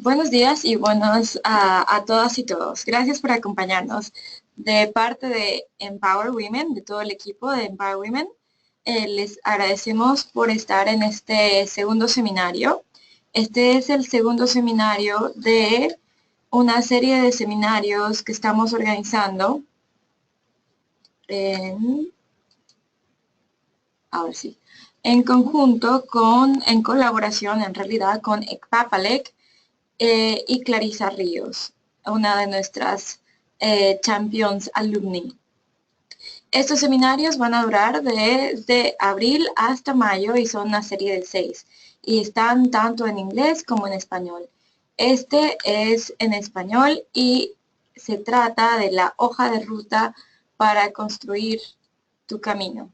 Buenos días y buenos a todas y todos. Gracias por acompañarnos. De parte de Empower Women, de todo el equipo de Empower Women, les agradecemos por estar en este segundo seminario. Este es el segundo seminario de una serie de seminarios que estamos organizando en conjunto en colaboración en realidad con ECPAPALEC y Clarisa Ríos, una de nuestras Champions Alumni. Estos seminarios van a durar desde abril hasta mayo y son una serie de 6 y están tanto en inglés como en español. Este es en español y se trata de la hoja de ruta para construir tu camino.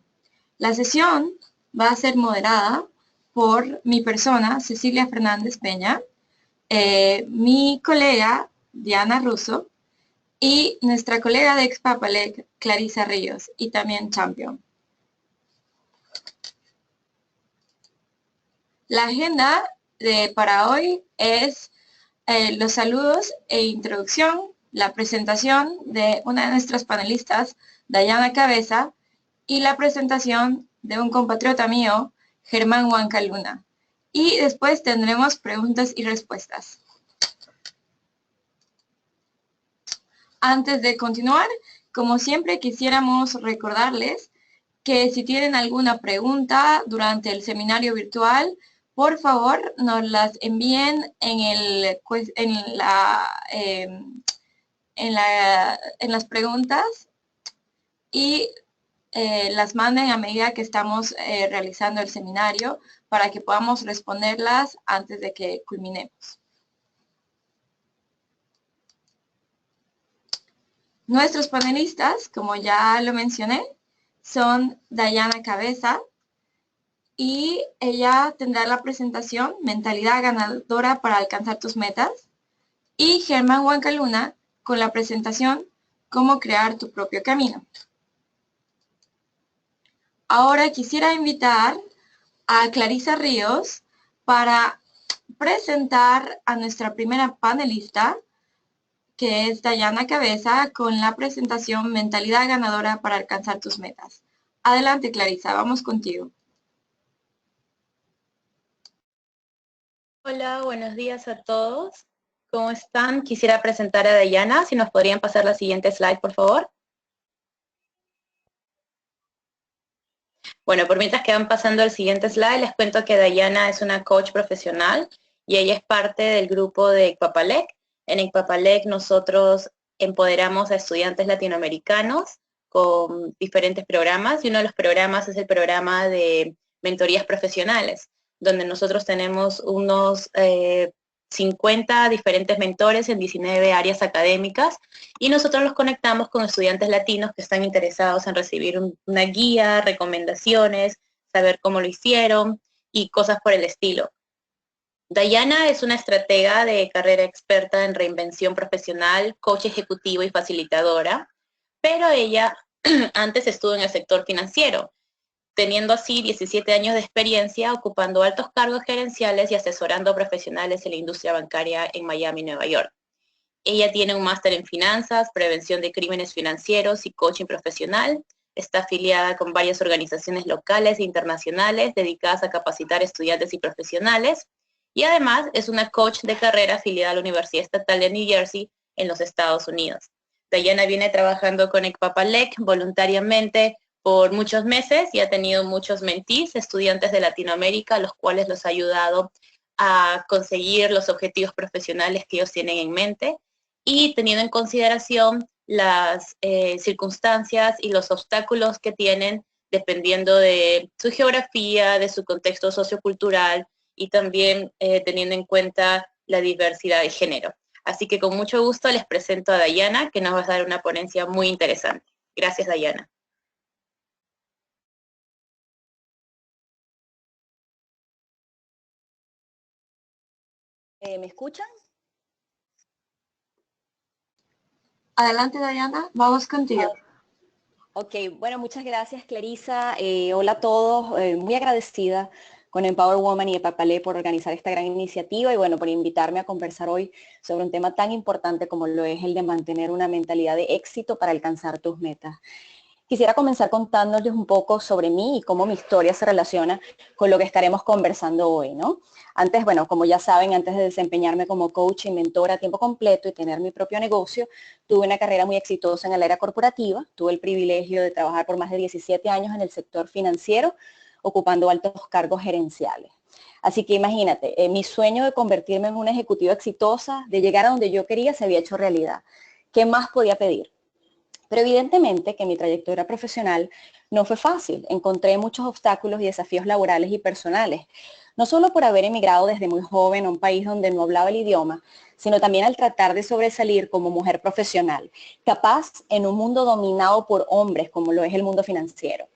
La sesión va a ser moderada por mi persona, Cecilia Fernández Peña, mi colega Diana Russo y nuestra colega de ECPAPALEC, Clarisa Ríos, y también Champion. La agenda para hoy es los saludos e introducción, la presentación de una de nuestras panelistas, Dayana Cabeza, y la presentación de un compatriota mío, Germán Huancaluna. Y después tendremos preguntas y respuestas. Antes de continuar, como siempre quisiéramos recordarles que si tienen alguna pregunta durante el seminario virtual, por favor nos las envíen en las preguntas y las manden a medida que estamos realizando el seminario para que podamos responderlas antes de que culminemos. Nuestros panelistas, como ya lo mencioné, son Dayana Cabeza y ella tendrá la presentación Mentalidad ganadora para alcanzar tus metas y Germán Huancaluna con la presentación Cómo crear tu propio camino. Ahora quisiera invitar a Clarisa Ríos para presentar a nuestra primera panelista, que es Dayana Cabeza, con la presentación Mentalidad ganadora para alcanzar tus metas. Adelante, Clarisa, vamos contigo. Hola, buenos días a todos. ¿Cómo están? Quisiera presentar a Dayana. Si nos podrían pasar la siguiente slide, por favor. Bueno, por mientras que van pasando el siguiente slide, les cuento que Dayana es una coach profesional y ella es parte del grupo de ECPAPALEC. En ECPAPALEC nosotros empoderamos a estudiantes latinoamericanos con diferentes programas y uno de los programas es el programa de mentorías profesionales, donde nosotros tenemos unos 50 diferentes mentores en 19 áreas académicas y nosotros los conectamos con estudiantes latinos que están interesados en recibir una guía, recomendaciones, saber cómo lo hicieron y cosas por el estilo. Dayana es una estratega de carrera experta en reinvención profesional, coach ejecutivo y facilitadora, pero ella antes estuvo en el sector financiero, teniendo así 17 años de experiencia ocupando altos cargos gerenciales y asesorando a profesionales en la industria bancaria en Miami, Nueva York. Ella tiene un máster en finanzas, prevención de crímenes financieros y coaching profesional. Está afiliada con varias organizaciones locales e internacionales dedicadas a capacitar estudiantes y profesionales. Y además es una coach de carrera afiliada a la Universidad Estatal de New Jersey en los Estados Unidos. Dayana viene trabajando con ECPAPALEC voluntariamente por muchos meses y ha tenido muchos mentees, estudiantes de Latinoamérica, los cuales los ha ayudado a conseguir los objetivos profesionales que ellos tienen en mente y teniendo en consideración las circunstancias y los obstáculos que tienen dependiendo de su geografía, de su contexto sociocultural y también teniendo en cuenta la diversidad de género. Así que con mucho gusto les presento a Dayana, que nos va a dar una ponencia muy interesante. Gracias, Dayana. ¿Me escuchan? Adelante, Dayana, vamos contigo. Ok, bueno, muchas gracias, Clarisa. Hola a todos, muy agradecida con Empower Woman y Epapalé por organizar esta gran iniciativa y bueno, por invitarme a conversar hoy sobre un tema tan importante como lo es el de mantener una mentalidad de éxito para alcanzar tus metas. Quisiera comenzar contándoles un poco sobre mí y cómo mi historia se relaciona con lo que estaremos conversando hoy, ¿no? Antes, bueno, como ya saben, antes de desempeñarme como coach y mentora a tiempo completo y tener mi propio negocio, tuve una carrera muy exitosa en el área corporativa. Tuve el privilegio de trabajar por más de 17 años en el sector financiero, ocupando altos cargos gerenciales. Así que imagínate, mi sueño de convertirme en una ejecutiva exitosa, de llegar a donde yo quería, se había hecho realidad. ¿Qué más podía pedir? Pero evidentemente que mi trayectoria profesional no fue fácil. Encontré muchos obstáculos y desafíos laborales y personales, no solo por haber emigrado desde muy joven a un país donde no hablaba el idioma, sino también al tratar de sobresalir como mujer profesional, capaz en un mundo dominado por hombres como lo es el mundo financiero.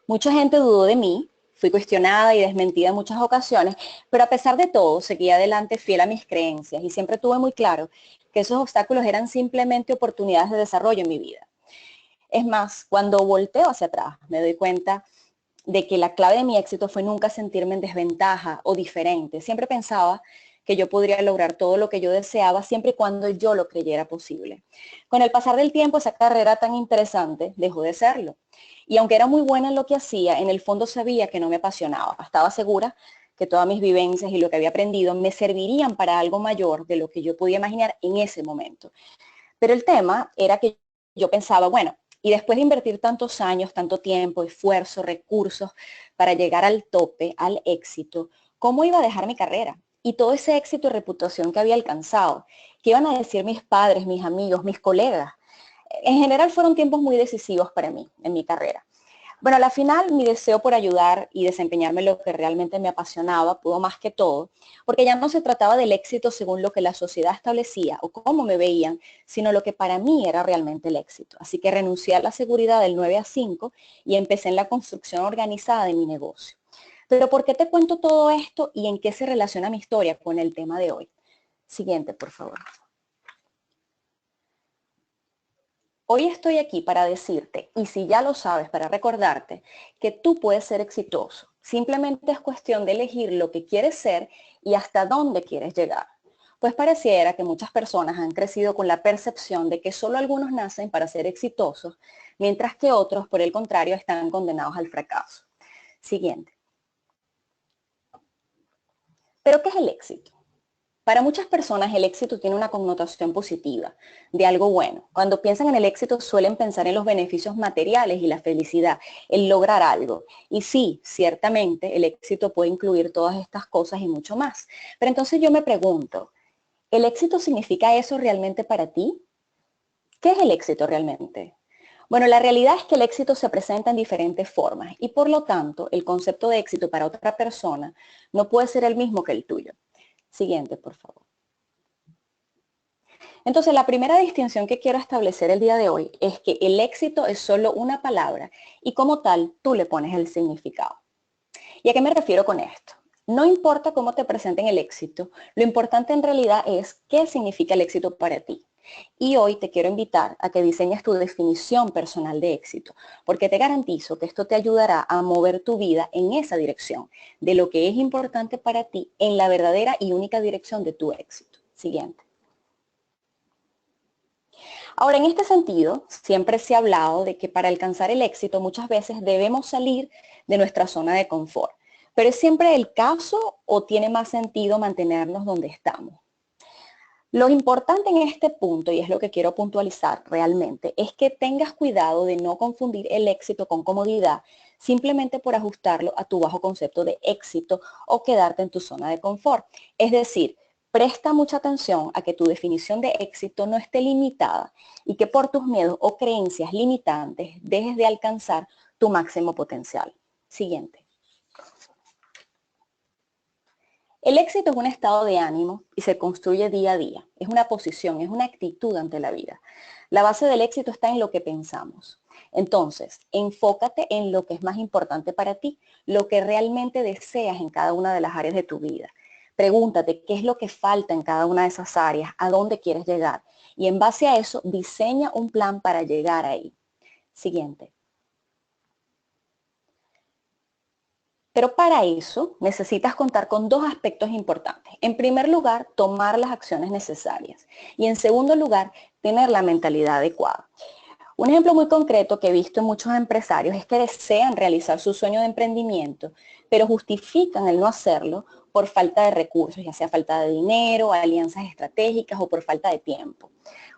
Mucha gente dudó de mí, fui cuestionada y desmentida en muchas ocasiones, pero a pesar de todo seguí adelante fiel a mis creencias y siempre tuve muy claro que esos obstáculos eran simplemente oportunidades de desarrollo en mi vida. Es más, cuando volteo hacia atrás, me doy cuenta de que la clave de mi éxito fue nunca sentirme en desventaja o diferente. Siempre pensaba que yo podría lograr todo lo que yo deseaba siempre y cuando yo lo creyera posible. Con el pasar del tiempo, esa carrera tan interesante dejó de serlo. Y aunque era muy buena en lo que hacía, en el fondo sabía que no me apasionaba. Estaba segura que todas mis vivencias y lo que había aprendido me servirían para algo mayor de lo que yo podía imaginar en ese momento. Pero el tema era que yo pensaba, bueno, y después de invertir tantos años, tanto tiempo, esfuerzo, recursos para llegar al tope, al éxito, ¿cómo iba a dejar mi carrera? Y todo ese éxito y reputación que había alcanzado. ¿Qué iban a decir mis padres, mis amigos, mis colegas? En general fueron tiempos muy decisivos para mí en mi carrera. Bueno, a la final mi deseo por ayudar y desempeñarme en lo que realmente me apasionaba pudo más que todo, porque ya no se trataba del éxito según lo que la sociedad establecía o cómo me veían, sino lo que para mí era realmente el éxito. Así que renuncié a la seguridad del 9 a 5 y empecé en la construcción organizada de mi negocio. Pero ¿por qué te cuento todo esto y en qué se relaciona mi historia con el tema de hoy? Siguiente, por favor. Hoy estoy aquí para decirte, y si ya lo sabes, para recordarte, que tú puedes ser exitoso. Simplemente es cuestión de elegir lo que quieres ser y hasta dónde quieres llegar. Pues pareciera que muchas personas han crecido con la percepción de que solo algunos nacen para ser exitosos, mientras que otros, por el contrario, están condenados al fracaso. Siguiente. ¿Pero qué es el éxito? Para muchas personas el éxito tiene una connotación positiva, de algo bueno. Cuando piensan en el éxito suelen pensar en los beneficios materiales y la felicidad, el lograr algo. Y sí, ciertamente el éxito puede incluir todas estas cosas y mucho más. Pero entonces yo me pregunto, ¿el éxito significa eso realmente para ti? ¿Qué es el éxito realmente? Bueno, la realidad es que el éxito se presenta en diferentes formas y por lo tanto el concepto de éxito para otra persona no puede ser el mismo que el tuyo. Siguiente, por favor. Entonces, la primera distinción que quiero establecer el día de hoy es que el éxito es solo una palabra y como tal tú le pones el significado. ¿Y a qué me refiero con esto? No importa cómo te presenten el éxito, lo importante en realidad es qué significa el éxito para ti. Y hoy te quiero invitar a que diseñes tu definición personal de éxito, porque te garantizo que esto te ayudará a mover tu vida en esa dirección, de lo que es importante para ti, en la verdadera y única dirección de tu éxito. Siguiente. Ahora, en este sentido, siempre se ha hablado de que para alcanzar el éxito muchas veces debemos salir de nuestra zona de confort. ¿Pero es siempre el caso o tiene más sentido mantenernos donde estamos? Lo importante en este punto, y es lo que quiero puntualizar realmente, es que tengas cuidado de no confundir el éxito con comodidad simplemente por ajustarlo a tu bajo concepto de éxito o quedarte en tu zona de confort. Es decir, presta mucha atención a que tu definición de éxito no esté limitada y que por tus miedos o creencias limitantes dejes de alcanzar tu máximo potencial. Siguiente. El éxito es un estado de ánimo y se construye día a día. Es una posición, es una actitud ante la vida. La base del éxito está en lo que pensamos. Entonces, enfócate en lo que es más importante para ti, lo que realmente deseas en cada una de las áreas de tu vida. Pregúntate qué es lo que falta en cada una de esas áreas, a dónde quieres llegar. Y en base a eso, diseña un plan para llegar ahí. Siguiente. Pero para eso necesitas contar con dos aspectos importantes. En primer lugar, tomar las acciones necesarias. Y en segundo lugar, tener la mentalidad adecuada. Un ejemplo muy concreto que he visto en muchos empresarios es que desean realizar su sueño de emprendimiento, pero justifican el no hacerlo por falta de recursos, ya sea falta de dinero, alianzas estratégicas o por falta de tiempo.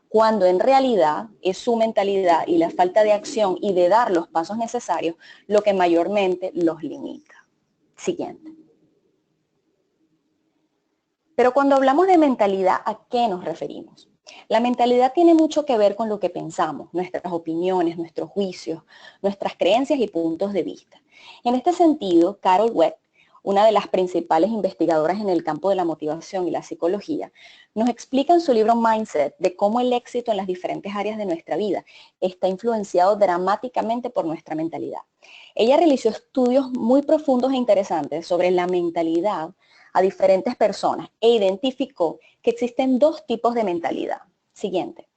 Cuando en realidad es su mentalidad y la falta de acción y de dar los pasos necesarios lo que mayormente los limita. Siguiente. Pero cuando hablamos de mentalidad, ¿a qué nos referimos? La mentalidad tiene mucho que ver con lo que pensamos, nuestras opiniones, nuestros juicios, nuestras creencias y puntos de vista. En este sentido, Carol Dweck, una de las principales investigadoras en el campo de la motivación y la psicología, nos explica en su libro Mindset de cómo el éxito en las diferentes áreas de nuestra vida está influenciado dramáticamente por nuestra mentalidad. Ella realizó estudios muy profundos e interesantes sobre la mentalidad a diferentes personas e identificó que existen dos tipos de mentalidad. Siguiente.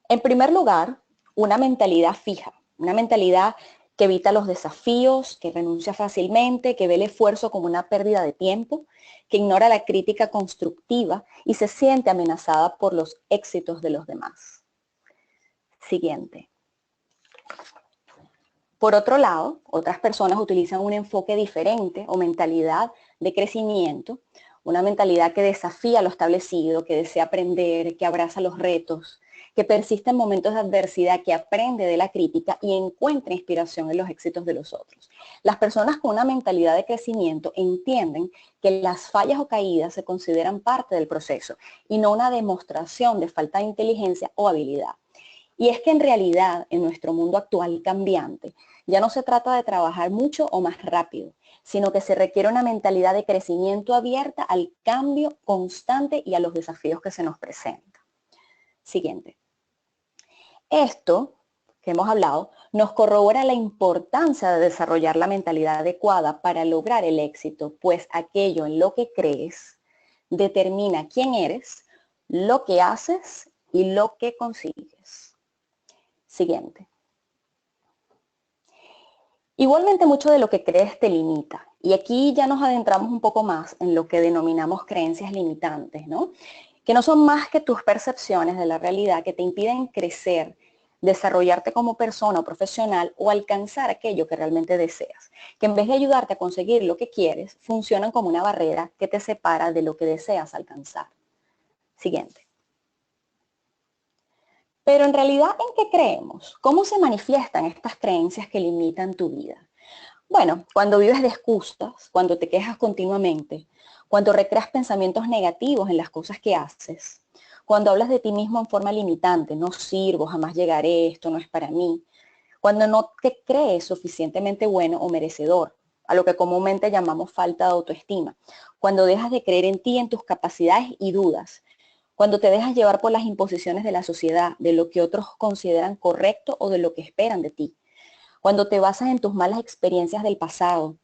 En primer lugar, una mentalidad fija, una mentalidad que evita los desafíos, que renuncia fácilmente, que ve el esfuerzo como una pérdida de tiempo, que ignora la crítica constructiva y se siente amenazada por los éxitos de los demás. Siguiente. Por otro lado, otras personas utilizan un enfoque diferente o mentalidad de crecimiento, una mentalidad que desafía lo establecido, que desea aprender, que abraza los retos, que persiste en momentos de adversidad, que aprende de la crítica y encuentra inspiración en los éxitos de los otros. Las personas con una mentalidad de crecimiento entienden que las fallas o caídas se consideran parte del proceso y no una demostración de falta de inteligencia o habilidad. Y es que en realidad, en nuestro mundo actual cambiante, ya no se trata de trabajar mucho o más rápido, sino que se requiere una mentalidad de crecimiento abierta al cambio constante y a los desafíos que se nos presentan. Siguiente. Esto que hemos hablado nos corrobora la importancia de desarrollar la mentalidad adecuada para lograr el éxito, pues aquello en lo que crees determina quién eres, lo que haces y lo que consigues. Siguiente. Igualmente mucho de lo que crees te limita. Y aquí ya nos adentramos un poco más en lo que denominamos creencias limitantes, ¿no? Que no son más que tus percepciones de la realidad que te impiden crecer, desarrollarte como persona o profesional o alcanzar aquello que realmente deseas. Que en vez de ayudarte a conseguir lo que quieres, funcionan como una barrera que te separa de lo que deseas alcanzar. Siguiente. Pero en realidad, ¿en qué creemos? ¿Cómo se manifiestan estas creencias que limitan tu vida? Bueno, cuando vives de excusas, cuando te quejas continuamente, cuando recreas pensamientos negativos en las cosas que haces, cuando hablas de ti mismo en forma limitante, no sirvo, jamás llegaré, esto no es para mí, cuando no te crees suficientemente bueno o merecedor, a lo que comúnmente llamamos falta de autoestima, cuando dejas de creer en ti, en tus capacidades y dudas, cuando te dejas llevar por las imposiciones de la sociedad, de lo que otros consideran correcto o de lo que esperan de ti, cuando te basas en tus malas experiencias del pasado,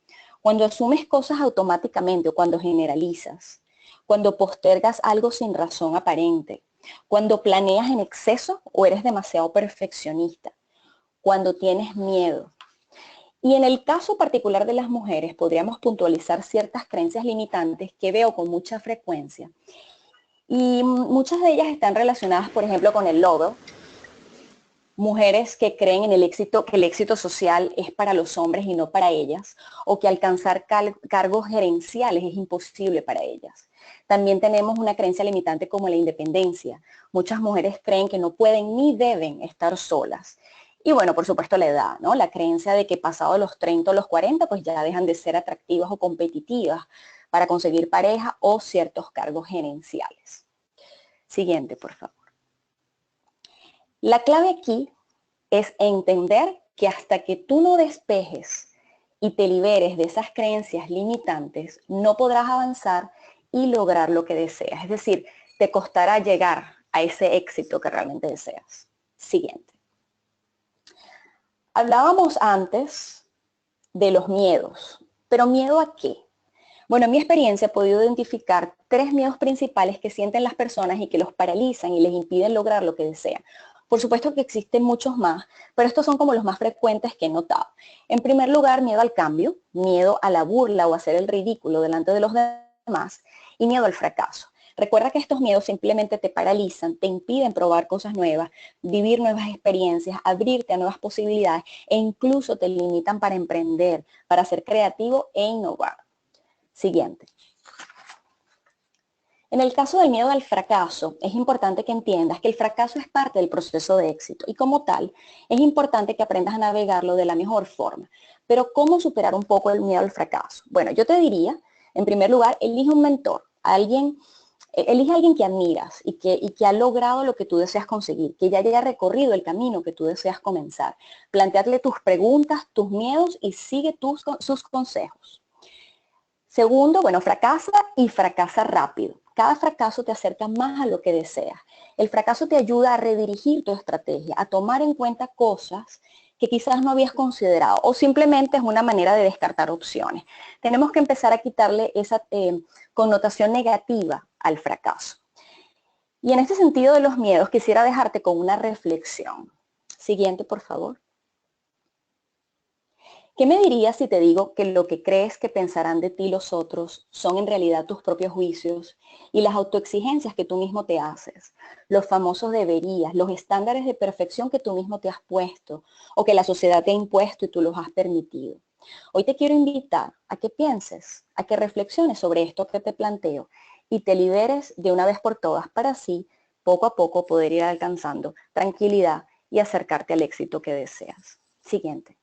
cuando asumes cosas automáticamente o cuando generalizas, cuando postergas algo sin razón aparente, cuando planeas en exceso o eres demasiado perfeccionista, cuando tienes miedo. Y en el caso particular de las mujeres, podríamos puntualizar ciertas creencias limitantes que veo con mucha frecuencia. Y muchas de ellas están relacionadas, por ejemplo, con el logro. Mujeres que creen en el éxito, que el éxito social es para los hombres y no para ellas, o que alcanzar cargos gerenciales es imposible para ellas. También tenemos una creencia limitante como la independencia. Muchas mujeres creen que no pueden ni deben estar solas. Y bueno, por supuesto la edad, ¿no? La creencia de que pasado los 30 o los 40, pues ya dejan de ser atractivas o competitivas para conseguir pareja o ciertos cargos gerenciales. Siguiente, por favor. La clave aquí es entender que hasta que tú no despejes y te liberes de esas creencias limitantes, no podrás avanzar y lograr lo que deseas. Es decir, te costará llegar a ese éxito que realmente deseas. Siguiente. Hablábamos antes de los miedos, pero ¿miedo a qué? Bueno, en mi experiencia he podido identificar 3 miedos principales que sienten las personas y que los paralizan y les impiden lograr lo que desean. Por supuesto que existen muchos más, pero estos son como los más frecuentes que he notado. En primer lugar, miedo al cambio, miedo a la burla o a hacer el ridículo delante de los demás y miedo al fracaso. Recuerda que estos miedos simplemente te paralizan, te impiden probar cosas nuevas, vivir nuevas experiencias, abrirte a nuevas posibilidades e incluso te limitan para emprender, para ser creativo e innovar. Siguiente. En el caso del miedo al fracaso, es importante que entiendas que el fracaso es parte del proceso de éxito y como tal, es importante que aprendas a navegarlo de la mejor forma. Pero ¿cómo superar un poco el miedo al fracaso? Bueno, yo te diría, en primer lugar, elige un mentor, elige a alguien que admiras y que ha logrado lo que tú deseas conseguir, que ya haya recorrido el camino que tú deseas comenzar. Plantéale tus preguntas, tus miedos y sigue sus consejos. Segundo, bueno, fracasa y fracasa rápido. Cada fracaso te acerca más a lo que deseas. El fracaso te ayuda a redirigir tu estrategia, a tomar en cuenta cosas que quizás no habías considerado o simplemente es una manera de descartar opciones. Tenemos que empezar a quitarle esa connotación negativa al fracaso. Y en este sentido de los miedos, quisiera dejarte con una reflexión. Siguiente, por favor. ¿Qué me dirías si te digo que lo que crees que pensarán de ti los otros son en realidad tus propios juicios y las autoexigencias que tú mismo te haces? Los famosos deberías, los estándares de perfección que tú mismo te has puesto o que la sociedad te ha impuesto y tú los has permitido. Hoy te quiero invitar a que pienses, a que reflexiones sobre esto que te planteo y te liberes de una vez por todas para así, poco a poco, poder ir alcanzando tranquilidad y acercarte al éxito que deseas. Siguiente.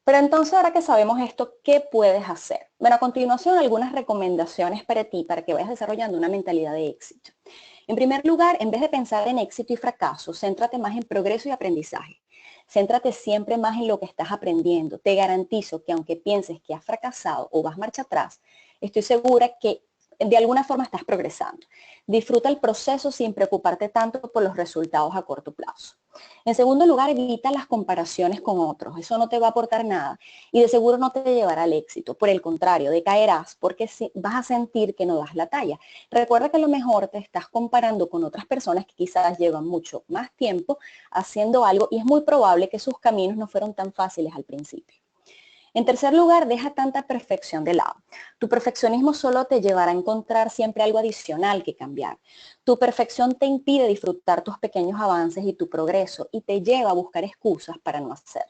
Pero entonces, ahora que sabemos esto, ¿qué puedes hacer? Bueno, a continuación, algunas recomendaciones para ti, para que vayas desarrollando una mentalidad de éxito. En primer lugar, en vez de pensar en éxito y fracaso, céntrate más en progreso y aprendizaje. Céntrate siempre más en lo que estás aprendiendo. Te garantizo que aunque pienses que has fracasado o vas marcha atrás, estoy segura que de alguna forma estás progresando. Disfruta el proceso sin preocuparte tanto por los resultados a corto plazo. En segundo lugar, evita las comparaciones con otros. Eso no te va a aportar nada y de seguro no te llevará al éxito. Por el contrario, decaerás porque vas a sentir que no das la talla. Recuerda que a lo mejor te estás comparando con otras personas que quizás llevan mucho más tiempo haciendo algo y es muy probable que sus caminos no fueron tan fáciles al principio. En tercer lugar, deja tanta perfección de lado. Tu perfeccionismo solo te llevará a encontrar siempre algo adicional que cambiar. Tu perfección te impide disfrutar tus pequeños avances y tu progreso y te lleva a buscar excusas para no hacer.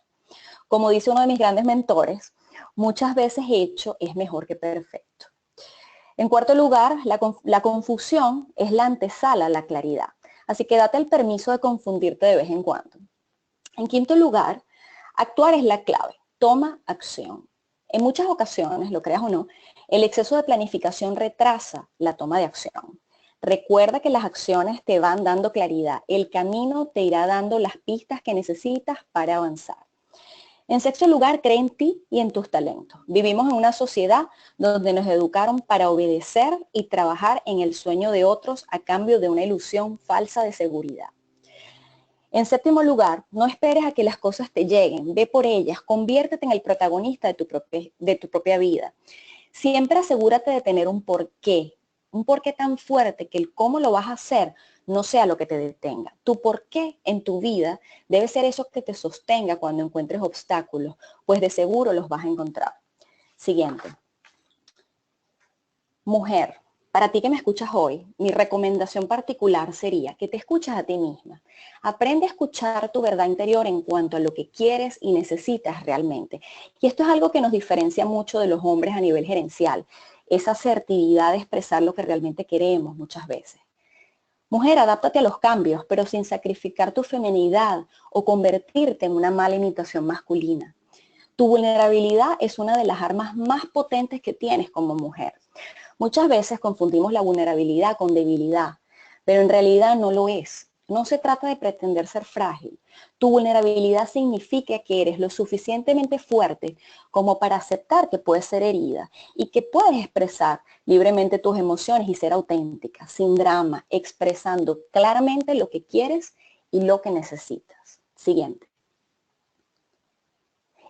Como dice uno de mis grandes mentores, muchas veces hecho es mejor que perfecto. En cuarto lugar, la confusión es la antesala a la claridad. Así que date el permiso de confundirte de vez en cuando. En quinto lugar, actuar es la clave. Toma acción. En muchas ocasiones, lo creas o no, el exceso de planificación retrasa la toma de acción. Recuerda que las acciones te van dando claridad. El camino te irá dando las pistas que necesitas para avanzar. En sexto lugar, cree en ti y en tus talentos. Vivimos en una sociedad donde nos educaron para obedecer y trabajar en el sueño de otros a cambio de una ilusión falsa de seguridad. En séptimo lugar, no esperes a que las cosas te lleguen, ve por ellas, conviértete en el protagonista de tu propia vida. Siempre asegúrate de tener un porqué tan fuerte que el cómo lo vas a hacer no sea lo que te detenga. Tu porqué en tu vida debe ser eso que te sostenga cuando encuentres obstáculos, pues de seguro los vas a encontrar. Siguiente. Mujer. Para ti que me escuchas hoy, mi recomendación particular sería que te escuches a ti misma. Aprende a escuchar tu verdad interior en cuanto a lo que quieres y necesitas realmente. Y esto es algo que nos diferencia mucho de los hombres a nivel gerencial. Esa asertividad de expresar lo que realmente queremos muchas veces. Mujer, adáptate a los cambios, pero sin sacrificar tu feminidad o convertirte en una mala imitación masculina. Tu vulnerabilidad es una de las armas más potentes que tienes como mujer. Muchas veces confundimos la vulnerabilidad con debilidad, pero en realidad no lo es. No se trata de pretender ser frágil. Tu vulnerabilidad significa que eres lo suficientemente fuerte como para aceptar que puedes ser herida y que puedes expresar libremente tus emociones y ser auténtica, sin drama, expresando claramente lo que quieres y lo que necesitas. Siguiente.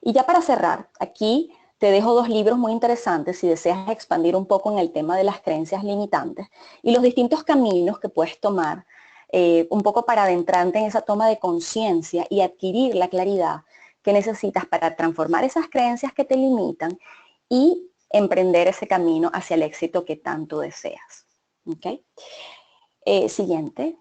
Y ya para cerrar, aquí te dejo dos libros muy interesantes si deseas expandir un poco en el tema de las creencias limitantes y los distintos caminos que puedes tomar un poco para adentrarte en esa toma de conciencia y adquirir la claridad que necesitas para transformar esas creencias que te limitan y emprender ese camino hacia el éxito que tanto deseas. ¿Okay? Siguiente.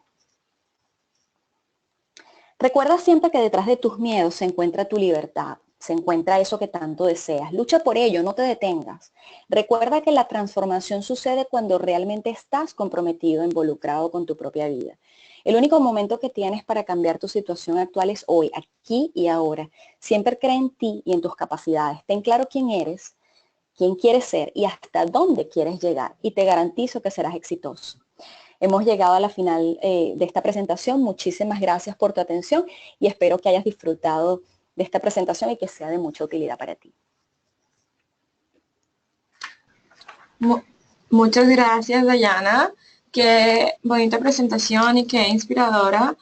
Recuerda siempre que detrás de tus miedos se encuentra tu libertad, se encuentra eso que tanto deseas. Lucha por ello, no te detengas. Recuerda que la transformación sucede cuando realmente estás comprometido, involucrado con tu propia vida. El único momento que tienes para cambiar tu situación actual es hoy, aquí y ahora. Siempre cree en ti y en tus capacidades. Ten claro quién eres, quién quieres ser y hasta dónde quieres llegar. Y te garantizo que serás exitoso. Hemos llegado a la final de esta presentación. Muchísimas gracias por tu atención y espero que hayas disfrutado de esta presentación y que sea de mucha utilidad para ti. Muchas gracias, Dayana. Qué bonita presentación y qué inspiradora.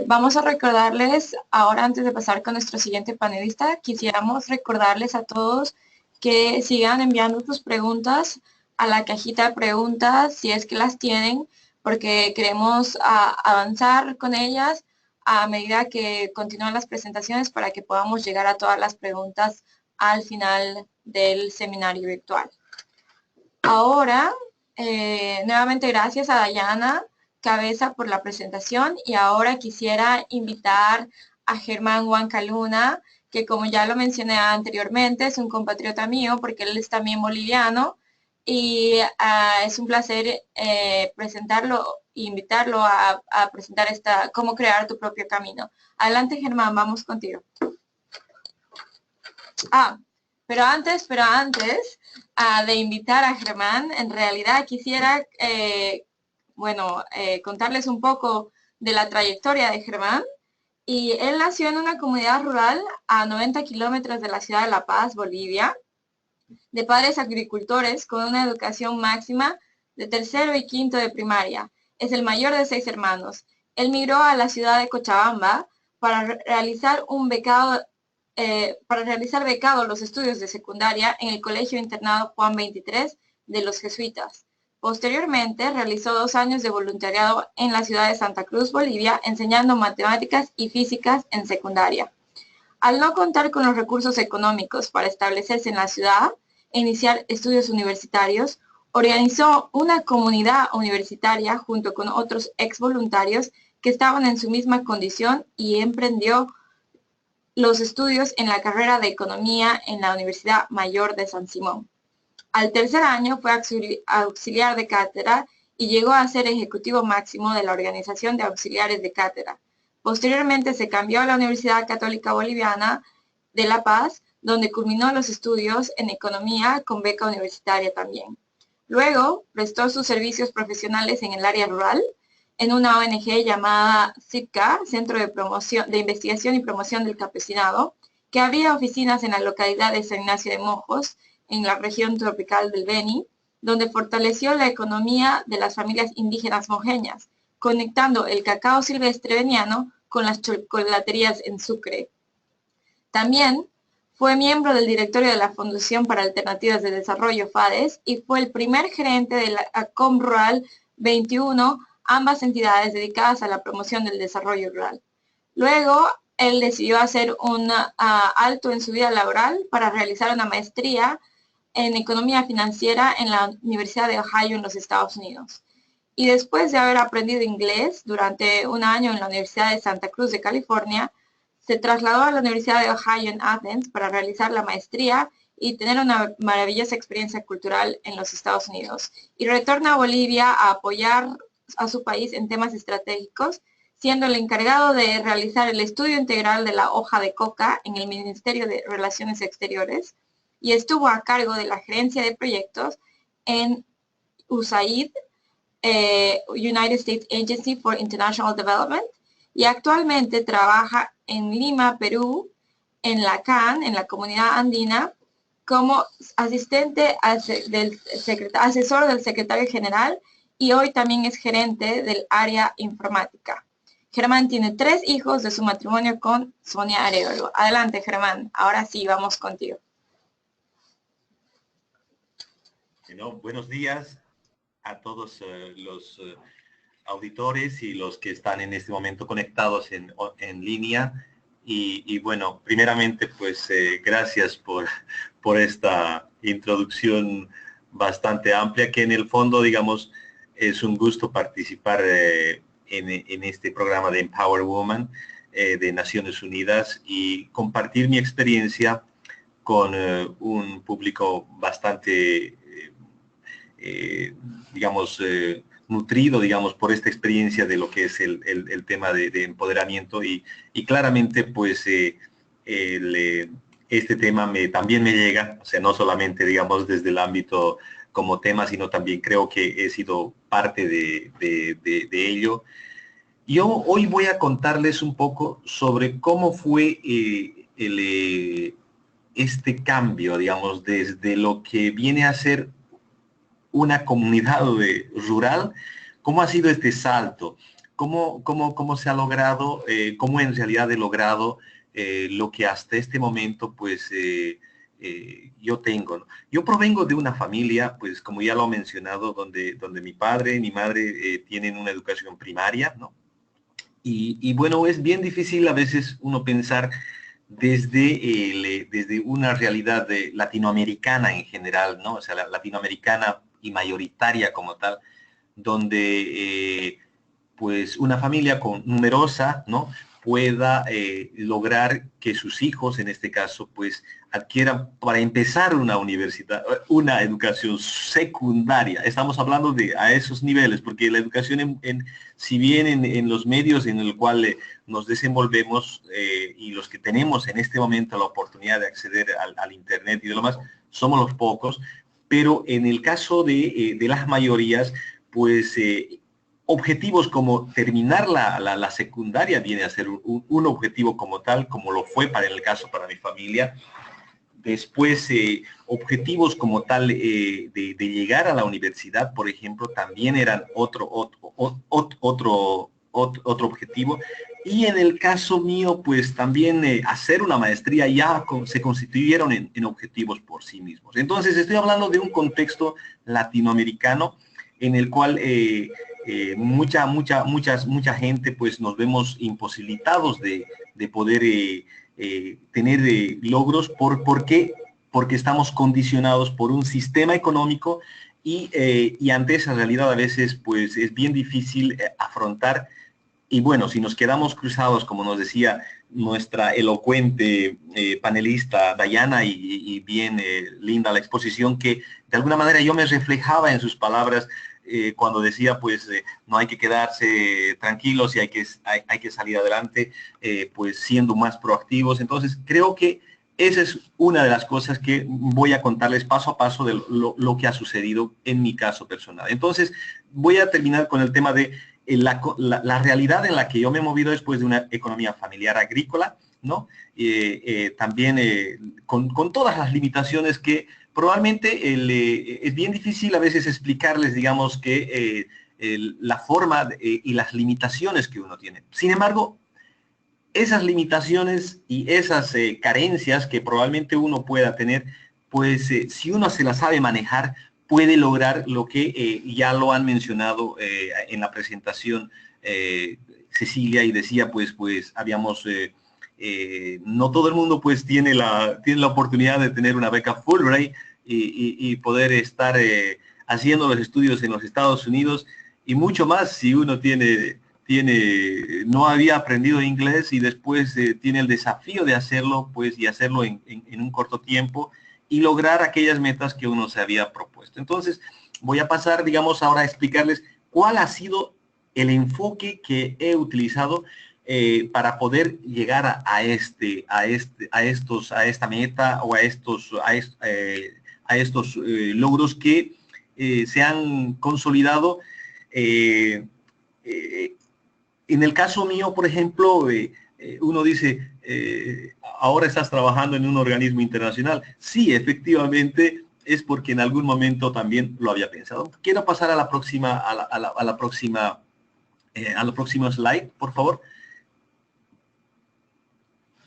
Vamos a recordarles, ahora antes de pasar con nuestro siguiente panelista, quisiéramos recordarles a todos que sigan enviando sus preguntas a la cajita de preguntas si es que las tienen, porque queremos avanzar con ellas a medida que continúan las presentaciones para que podamos llegar a todas las preguntas al final del seminario virtual. Ahora, nuevamente gracias a Dayana Cabeza por la presentación y ahora quisiera invitar a Germán Huancaluna, que como ya lo mencioné anteriormente, es un compatriota mío porque él es también boliviano y es un placer presentarlo e invitarlo a presentar cómo crear tu propio camino. Adelante, Germán, vamos contigo. Pero antes de invitar a Germán, en realidad quisiera, contarles un poco de la trayectoria de Germán. Y él nació en una comunidad rural a 90 kilómetros de la ciudad de La Paz, Bolivia, de padres agricultores con una educación máxima de tercero y quinto de primaria. Es el mayor de 6 hermanos. Él migró a la ciudad de Cochabamba para realizar becado los estudios de secundaria en el Colegio Internado Juan 23 de los Jesuitas. Posteriormente, realizó 2 años de voluntariado en la ciudad de Santa Cruz, Bolivia, enseñando matemáticas y físicas en secundaria. Al no contar con los recursos económicos para establecerse en la ciudad e iniciar estudios universitarios, organizó una comunidad universitaria junto con otros ex voluntarios que estaban en su misma condición y emprendió los estudios en la carrera de Economía en la Universidad Mayor de San Simón. Al tercer año fue auxiliar de cátedra y llegó a ser ejecutivo máximo de la Organización de Auxiliares de Cátedra. Posteriormente se cambió a la Universidad Católica Boliviana de La Paz, donde culminó los estudios en Economía con beca universitaria también. Luego prestó sus servicios profesionales en el área rural, en una ONG llamada CIPCA, Centro de Investigación y Promoción del Campesinado, que abría oficinas en la localidad de San Ignacio de Mojos, en la región tropical del Beni, donde fortaleció la economía de las familias indígenas mojeñas, conectando el cacao silvestre beniano con las chocolaterías en Sucre. También fue miembro del directorio de la Fundación para Alternativas de Desarrollo, FADES, y fue el primer gerente de la ACOM Rural 21, ambas entidades dedicadas a la promoción del desarrollo rural. Luego, él decidió hacer un alto en su vida laboral para realizar una maestría en Economía Financiera en la Universidad de Ohio en los Estados Unidos. Y después de haber aprendido inglés durante un año en la Universidad de Santa Cruz de California, se trasladó a la Universidad de Ohio en Athens para realizar la maestría y tener una maravillosa experiencia cultural en los Estados Unidos. Y retorna a Bolivia a apoyar a su país en temas estratégicos, siendo el encargado de realizar el estudio integral de la hoja de coca en el Ministerio de Relaciones Exteriores, y estuvo a cargo de la gerencia de proyectos en USAID, United States Agency for International Development, y actualmente trabaja en Lima, Perú, en la CAN, en la Comunidad Andina, como asesor del secretario general, y hoy también es gerente del área informática. Germán tiene 3 hijos de su matrimonio con Sonia Arevalo. Adelante, Germán. Ahora sí, vamos contigo. Bueno, buenos días a todos los auditores y los que están en este momento conectados en línea. Y bueno, primeramente, pues gracias por esta introducción bastante amplia, que en el fondo, digamos, es un gusto participar en este programa de Empower Woman de Naciones Unidas y compartir mi experiencia con un público bastante, digamos, nutrido, digamos, por esta experiencia de lo que es el tema de empoderamiento y claramente, pues, este tema también me llega, o sea, no solamente, digamos, desde el ámbito como tema, sino también creo que he sido parte de ello. Yo hoy voy a contarles un poco sobre cómo fue este cambio, digamos, desde lo que viene a ser una comunidad rural, cómo ha sido este salto, cómo se ha logrado, cómo en realidad he logrado lo que hasta este momento, pues, yo tengo, ¿no? Yo provengo de una familia, pues, como ya lo he mencionado, donde mi padre y mi madre tienen una educación primaria, ¿no? Y bueno, es bien difícil a veces uno pensar desde una realidad latinoamericana en general, ¿no? O sea, la latinoamericana y mayoritaria como tal, donde pues una familia numerosa, ¿no? Pueda lograr que sus hijos, en este caso, pues adquieran, para empezar una universidad, una educación secundaria. Estamos hablando a esos niveles, porque la educación, si bien en los medios en el cual nos desenvolvemos y los que tenemos en este momento la oportunidad de acceder al Internet y de lo más, somos los pocos, pero en el caso de las mayorías, pues objetivos como terminar la secundaria viene a ser un objetivo como tal, como lo fue para el caso para mi familia. Después, objetivos como tal de llegar a la universidad, por ejemplo, también eran otro objetivo. Y en el caso mío, pues también hacer una maestría ya se constituyeron en objetivos por sí mismos. Entonces, estoy hablando de un contexto latinoamericano en el cual mucha gente, pues, nos vemos imposibilitados de poder tener logros. ¿Por qué? Porque estamos condicionados por un sistema económico y ante esa realidad a veces, pues, es bien difícil afrontar. Y bueno, si nos quedamos cruzados, como nos decía nuestra elocuente panelista Dayana, y bien linda la exposición, que de alguna manera yo me reflejaba en sus palabras cuando decía, pues, no hay que quedarse tranquilos y hay que salir adelante, pues, siendo más proactivos. Entonces, creo que esa es una de las cosas que voy a contarles paso a paso de lo que ha sucedido en mi caso personal. Entonces, voy a terminar con el tema de la realidad en la que yo me he movido después de una economía familiar agrícola, ¿no? También con todas las limitaciones que probablemente es bien difícil a veces explicarles, digamos, que la forma y las limitaciones que uno tiene. Sin embargo, esas limitaciones y esas carencias que probablemente uno pueda tener, pues si uno se las sabe manejar, puede lograr lo que ya lo han mencionado en la presentación Cecilia, y decía, pues habíamos, no todo el mundo pues tiene la oportunidad de tener una beca Fulbright y poder estar haciendo los estudios en los Estados Unidos, y mucho más si uno no había aprendido inglés y después tiene el desafío de hacerlo, pues, y hacerlo en un corto tiempo y lograr aquellas metas que uno se había propuesto. Entonces, voy a pasar, digamos, ahora a explicarles cuál ha sido el enfoque que he utilizado para poder llegar a esta meta o a estos logros que se han consolidado. En el caso mío, por ejemplo, uno dice, ahora estás trabajando en un organismo internacional. Sí, efectivamente, es porque en algún momento también lo había pensado. Quiero pasar a la próxima, al próximo slide, por favor.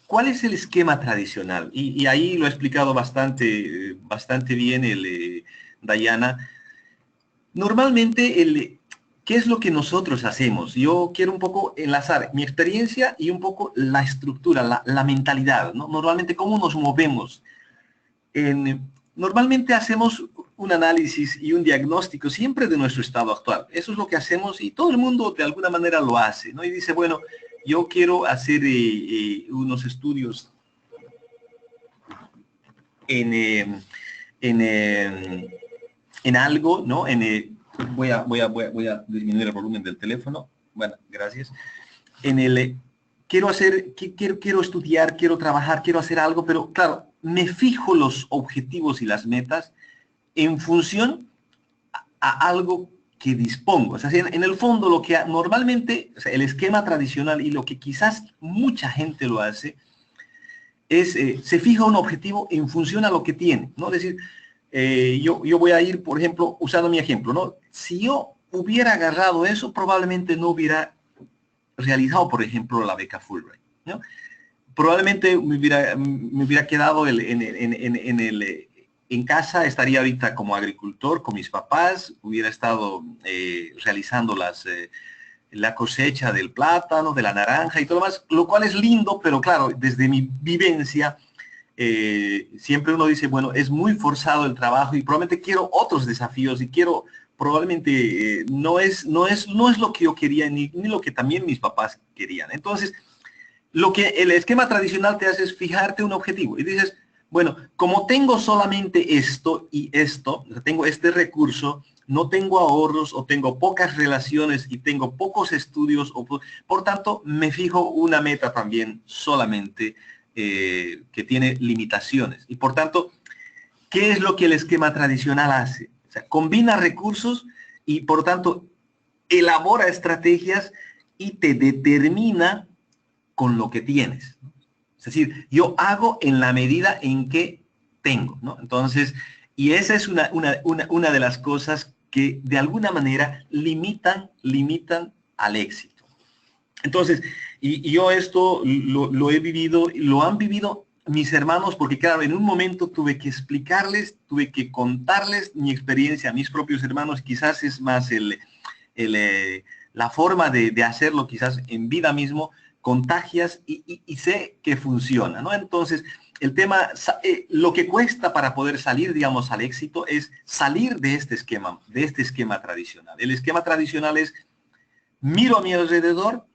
¿Cuál es el esquema tradicional? Y ahí lo ha explicado bastante bien Dayana. Normalmente ¿qué es lo que nosotros hacemos? Yo quiero un poco enlazar mi experiencia y un poco la estructura, la mentalidad, ¿no? Normalmente, ¿cómo nos movemos? Normalmente hacemos un análisis y un diagnóstico siempre de nuestro estado actual. Eso es lo que hacemos y todo el mundo de alguna manera lo hace, ¿no? Y dice, bueno, yo quiero hacer unos estudios en algo, ¿no? Voy a disminuir el volumen del teléfono. Bueno, gracias. Quiero estudiar, quiero trabajar, quiero hacer algo, pero claro, me fijo los objetivos y las metas en función a algo que dispongo. O sea, en el fondo lo que normalmente, o sea, el esquema tradicional y lo que quizás mucha gente lo hace, es, se fija un objetivo en función a lo que tiene, ¿no? Es decir, yo voy a ir, por ejemplo, usando mi ejemplo, ¿no? Si yo hubiera agarrado eso, probablemente no hubiera realizado, por ejemplo, la beca Fulbright, ¿no? Probablemente me hubiera quedado en casa, estaría ahorita como agricultor con mis papás, hubiera estado realizando la cosecha del plátano, de la naranja y todo lo más, lo cual es lindo, pero claro, desde mi vivencia, siempre uno dice, bueno, es muy forzado el trabajo y probablemente quiero otros desafíos y quiero, probablemente no es lo que yo quería ni lo que también mis papás querían. Entonces, lo que el esquema tradicional te hace es fijarte un objetivo y dices, bueno, como tengo solamente esto y esto, o sea, tengo este recurso, no tengo ahorros o tengo pocas relaciones y tengo pocos estudios, por tanto, me fijo una meta también solamente que tiene limitaciones. Y por tanto, ¿qué es lo que el esquema tradicional hace? O sea, combina recursos y por tanto, elabora estrategias y te determina con lo que tienes. Es decir, yo hago en la medida en que tengo, ¿no? Entonces, y esa es una de las cosas que de alguna manera limitan al éxito. Entonces, y yo esto lo he vivido, lo han vivido mis hermanos, porque claro, en un momento tuve que explicarles, tuve que contarles mi experiencia a mis propios hermanos, quizás es más la forma de hacerlo, quizás en vida mismo, contagias y sé que funciona, ¿no? Entonces, el tema, lo que cuesta para poder salir, digamos, al éxito es salir de este esquema tradicional. El esquema tradicional es, miro a mi alrededor,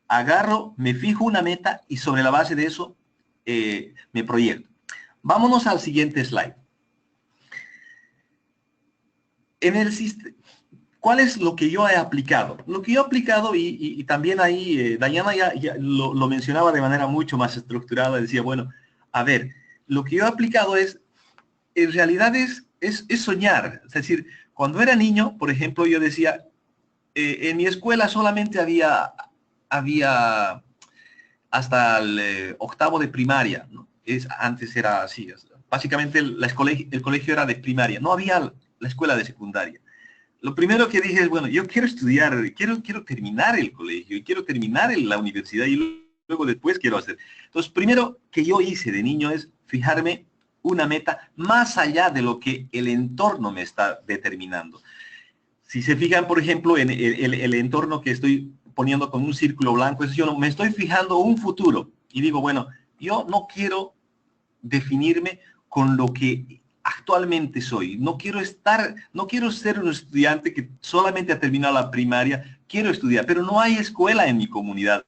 agarro, me fijo una meta y sobre la base de eso me proyecto. Vámonos al siguiente slide. En el sistema, ¿cuál es lo que yo he aplicado? Lo que yo he aplicado, y también ahí Dayana ya lo mencionaba de manera mucho más estructurada, decía, bueno, a ver, lo que yo he aplicado es, en realidad es soñar. Es decir, cuando era niño, por ejemplo, yo decía, en mi escuela solamente había hasta el octavo de primaria, ¿no? Antes era así, básicamente el colegio era de primaria, no había la escuela de secundaria. Lo primero que dije es, bueno, yo quiero estudiar, quiero terminar el colegio, y quiero terminar la universidad y luego después quiero hacer. Entonces, primero que yo hice de niño es fijarme una meta más allá de lo que el entorno me está determinando. Si se fijan, por ejemplo, en el entorno que estoy poniendo con un círculo blanco, es yo no, me estoy fijando un futuro y digo, bueno, yo no quiero definirme con lo que actualmente soy. No quiero ser un estudiante que solamente ha terminado la primaria, quiero estudiar, pero no hay escuela en mi comunidad,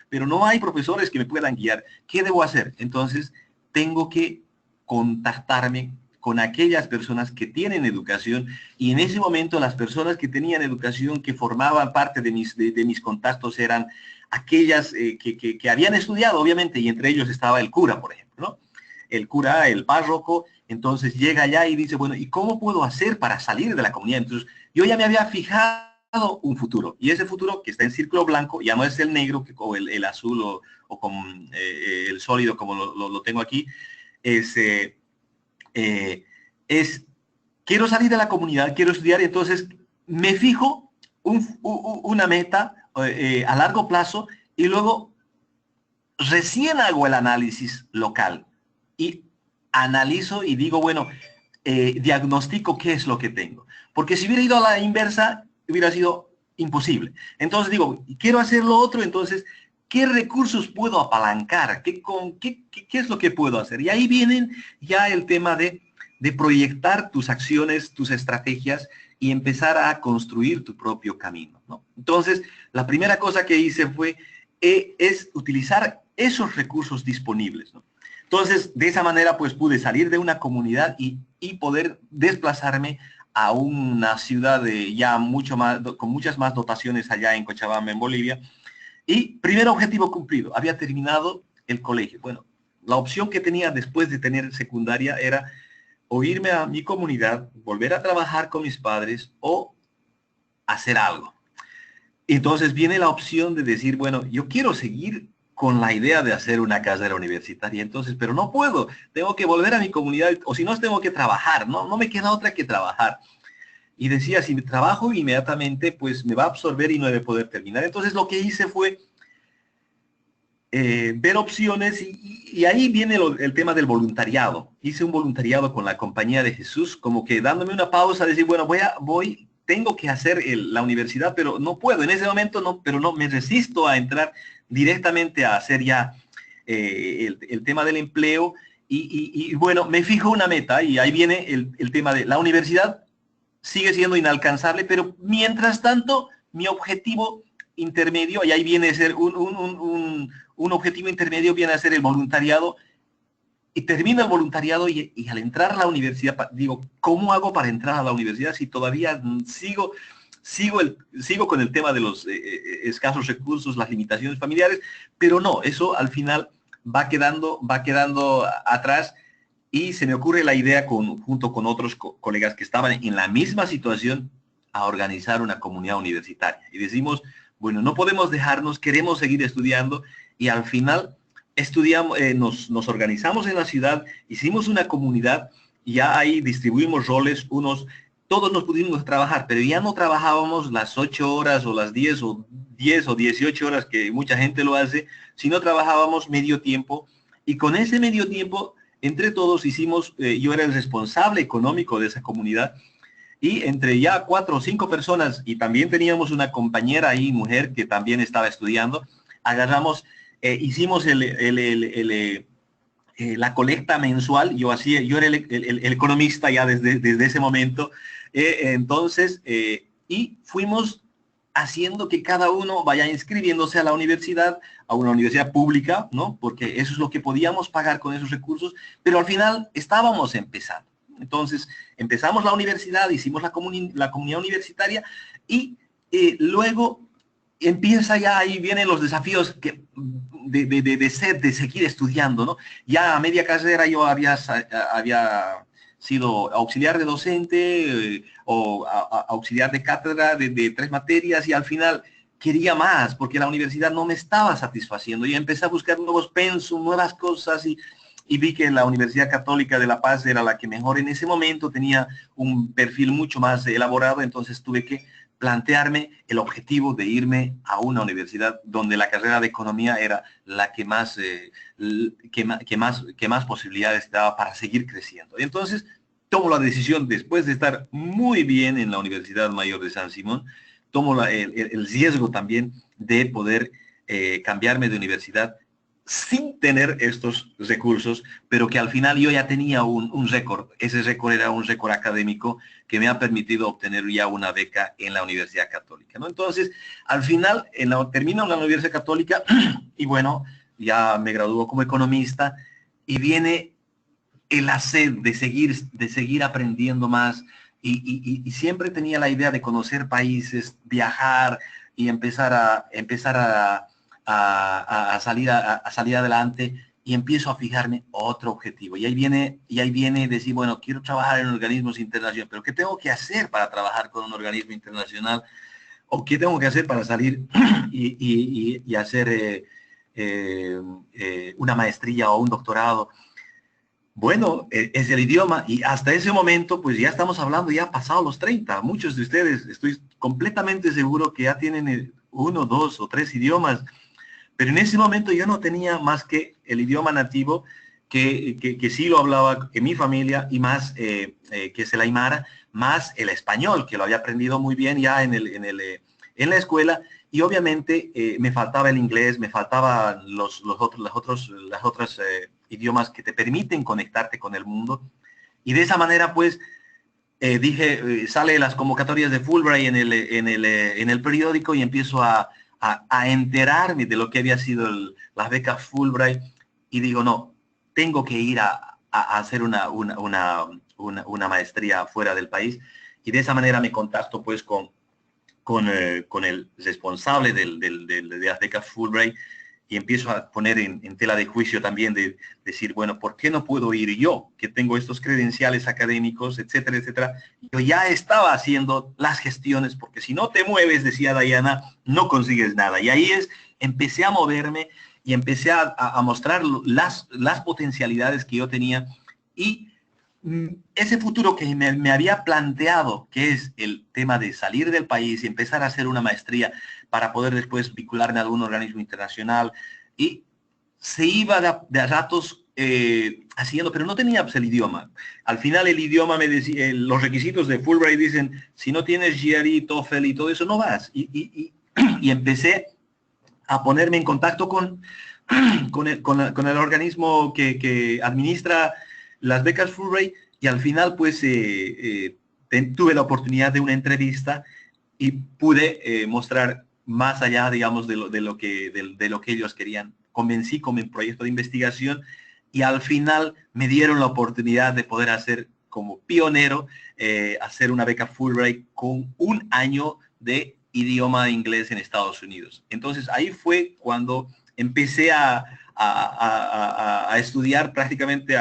pero no hay profesores que me puedan guiar. ¿Qué debo hacer? Entonces, tengo que contactarme con aquellas personas que tienen educación y en ese momento las personas que tenían educación, que formaban parte de mis contactos, eran aquellas que habían estudiado, obviamente, y entre ellos estaba el cura, por ejemplo, ¿no? El cura, el párroco, entonces llega allá y dice, bueno, ¿y cómo puedo hacer para salir de la comunidad? Entonces, yo ya me había fijado un futuro, y ese futuro que está en círculo blanco, ya no es el negro o el azul o con el sólido como lo tengo aquí, quiero salir de la comunidad, quiero estudiar, y entonces me fijo una meta a largo plazo y luego recién hago el análisis local y analizo y digo, bueno, diagnostico qué es lo que tengo. Porque si hubiera ido a la inversa, hubiera sido imposible. Entonces digo, quiero hacer lo otro, entonces, ¿qué recursos puedo apalancar? ¿Qué es lo que puedo hacer? Y ahí vienen ya el tema de proyectar tus acciones, tus estrategias y empezar a construir tu propio camino, ¿no? Entonces, la primera cosa que hice fue, es utilizar esos recursos disponibles, ¿no? Entonces, de esa manera, pues pude salir de una comunidad y poder desplazarme a una ciudad ya mucho más, con muchas más dotaciones allá en Cochabamba, en Bolivia. Y primer objetivo cumplido, había terminado el colegio. Bueno, la opción que tenía después de tener secundaria era o irme a mi comunidad, volver a trabajar con mis padres o hacer algo. Entonces viene la opción de decir, bueno, yo quiero seguir con la idea de hacer una carrera universitaria, entonces, pero no puedo, tengo que volver a mi comunidad, o si no, tengo que trabajar, no me queda otra que trabajar. Y decía, si trabajo inmediatamente, pues me va a absorber y no he de poder terminar. Entonces lo que hice fue ver opciones y ahí viene el tema del voluntariado. Hice un voluntariado con la Compañía de Jesús, como que dándome una pausa, decir, bueno, tengo que hacer la universidad, pero no puedo. En ese momento no, pero no, me resisto a entrar directamente a hacer ya el tema del empleo. Y bueno, me fijo una meta y ahí viene el tema de la universidad. Sigue siendo inalcanzable, pero mientras tanto, mi objetivo intermedio, y ahí viene a ser un objetivo intermedio, viene a ser el voluntariado, y termino el voluntariado y al entrar a la universidad, digo, ¿cómo hago para entrar a la universidad si todavía sigo con el tema de los escasos recursos, las limitaciones familiares? Pero no, eso al final va quedando atrás. Y se me ocurre la idea, junto con otros colegas que estaban en la misma situación, a organizar una comunidad universitaria. Y decimos, bueno, no podemos dejarnos, queremos seguir estudiando. Y al final estudiamos, nos organizamos en la ciudad, hicimos una comunidad, y ya ahí distribuimos roles, todos nos pudimos trabajar, pero ya no trabajábamos las 8 horas o las 10 o 18 horas que mucha gente lo hace, sino trabajábamos medio tiempo. Y con ese medio tiempo, entre todos hicimos, yo era el responsable económico de esa comunidad, y entre ya 4 o 5 personas, y también teníamos una compañera ahí, mujer, que también estaba estudiando, agarramos, hicimos la colecta mensual. Yo era el economista ya desde ese momento. Entonces, y fuimos haciendo que cada uno vaya inscribiéndose a la universidad, a una universidad pública, ¿no? Porque eso es lo que podíamos pagar con esos recursos, pero al final estábamos empezando. Entonces, empezamos la universidad, hicimos la comunidad universitaria, y luego empieza ya, ahí vienen los desafíos de seguir estudiando, ¿no? Ya a media carrera yo había sido auxiliar de docente o auxiliar de cátedra de 3 materias, y al final quería más porque la universidad no me estaba satisfaciendo, y empecé a buscar nuevos pensum, nuevas cosas, y vi que la Universidad Católica de La Paz era la que mejor en ese momento tenía un perfil mucho más elaborado. Entonces tuve que plantearme el objetivo de irme a una universidad donde la carrera de economía era la que más posibilidades daba para seguir creciendo. Entonces tomo la decisión, después de estar muy bien en la Universidad Mayor de San Simón, tomo el riesgo también de poder cambiarme de universidad sin tener estos recursos, pero que al final yo ya tenía un récord. Ese récord era un récord académico que me ha permitido obtener ya una beca en la Universidad Católica, ¿no? Entonces, al final, termino en la Universidad Católica y bueno, ya me graduó como economista, y viene la sed de seguir aprendiendo más, y siempre tenía la idea de conocer países, viajar y empezar a salir adelante, y empiezo a fijarme otro objetivo. Y ahí viene decir, bueno, quiero trabajar en organismos internacionales, pero ¿qué tengo que hacer para trabajar con un organismo internacional? ¿O qué tengo que hacer para salir y hacer una maestría o un doctorado? Bueno, es el idioma, y hasta ese momento, pues ya estamos hablando, ya pasado los 30. Muchos de ustedes, estoy completamente seguro que ya tienen 1, 2 o 3 idiomas. Pero en ese momento yo no tenía más que el idioma nativo, que sí lo hablaba en mi familia, y más que es el aymara, más el español, que lo había aprendido muy bien ya en la escuela, y obviamente me faltaba el inglés, me faltaban los otros idiomas que te permiten conectarte con el mundo, y de esa manera pues dije, sale las convocatorias de Fulbright en el periódico, y empiezo a enterarme de lo que había sido las becas Fulbright, y digo, no, tengo que ir a hacer una maestría fuera del país, y de esa manera me contacto pues con el responsable de las becas Fulbright, y empiezo a poner en tela de juicio también de decir, bueno, ¿por qué no puedo ir yo, que tengo estos credenciales académicos, etcétera, etcétera? Yo ya estaba haciendo las gestiones, porque si no te mueves, decía Diana, no consigues nada. Y ahí empecé a moverme y empecé a mostrar las potencialidades que yo tenía, y ese futuro que me había planteado, que es el tema de salir del país y empezar a hacer una maestría para poder después vincularme a algún organismo internacional, y se iba de a ratos haciendo, pero no tenía pues, el idioma. Al final el idioma me decía, los requisitos de Fulbright dicen, si no tienes GRE, TOEFL y todo eso, no vas. Y empecé a ponerme en contacto con el organismo que administra las becas Fulbright, y al final pues tuve la oportunidad de una entrevista, y pude mostrar más allá, digamos, de lo que ellos querían. Convencí con mi proyecto de investigación, y al final me dieron la oportunidad de poder hacer como pionero, hacer una beca Fulbright con un año de idioma inglés en Estados Unidos. Entonces ahí fue cuando empecé a estudiar prácticamente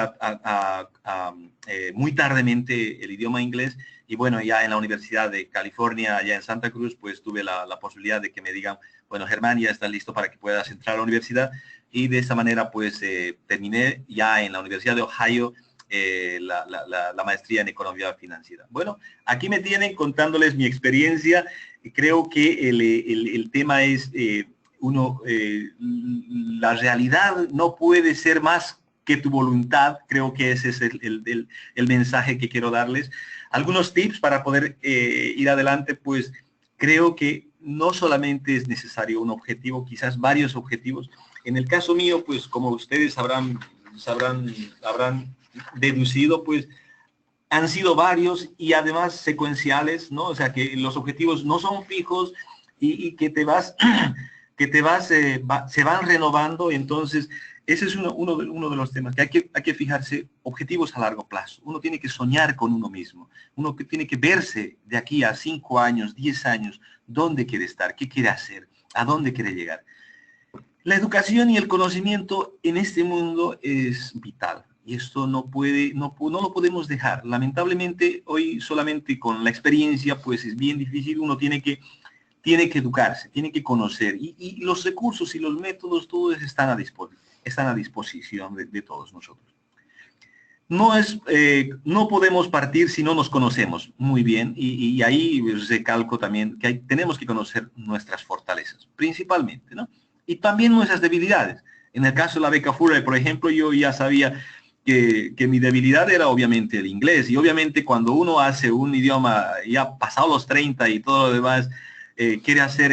muy tardemente el idioma inglés, y bueno, ya en la Universidad de California, allá en Santa Cruz, pues tuve la posibilidad de que me digan, bueno, Germán, ya estás listo para que puedas entrar a la universidad, y de esa manera pues terminé ya en la Universidad de Ohio la maestría en economía financiera. Bueno, aquí me tienen contándoles mi experiencia, y creo que el tema es... la realidad no puede ser más que tu voluntad. Creo que ese es el mensaje que quiero darles. Algunos tips para poder ir adelante, pues creo que no solamente es necesario un objetivo, quizás varios objetivos. En el caso mío, pues como ustedes habrán deducido, pues han sido varios, y además secuenciales, ¿no? O sea, que los objetivos no son fijos, y que se van renovando. Entonces, ese es uno de los temas, que hay que fijarse objetivos a largo plazo. Uno tiene que soñar con uno mismo. Uno que tiene que verse de aquí a 5 años, 10 años, dónde quiere estar, qué quiere hacer, a dónde quiere llegar. La educación y el conocimiento en este mundo es vital, y esto no lo podemos dejar. Lamentablemente, hoy solamente con la experiencia, pues es bien difícil. Uno tiene que educarse, tiene que conocer, y los recursos y los métodos, todos están a disposición de todos nosotros. No podemos partir si no nos conocemos muy bien, y ahí recalco también que tenemos que conocer nuestras fortalezas, principalmente, ¿no? Y también nuestras debilidades. En el caso de la beca Fulbright, por ejemplo, yo ya sabía que mi debilidad era obviamente el inglés, y obviamente cuando uno hace un idioma ya pasado los 30 y todo lo demás, quiere hacer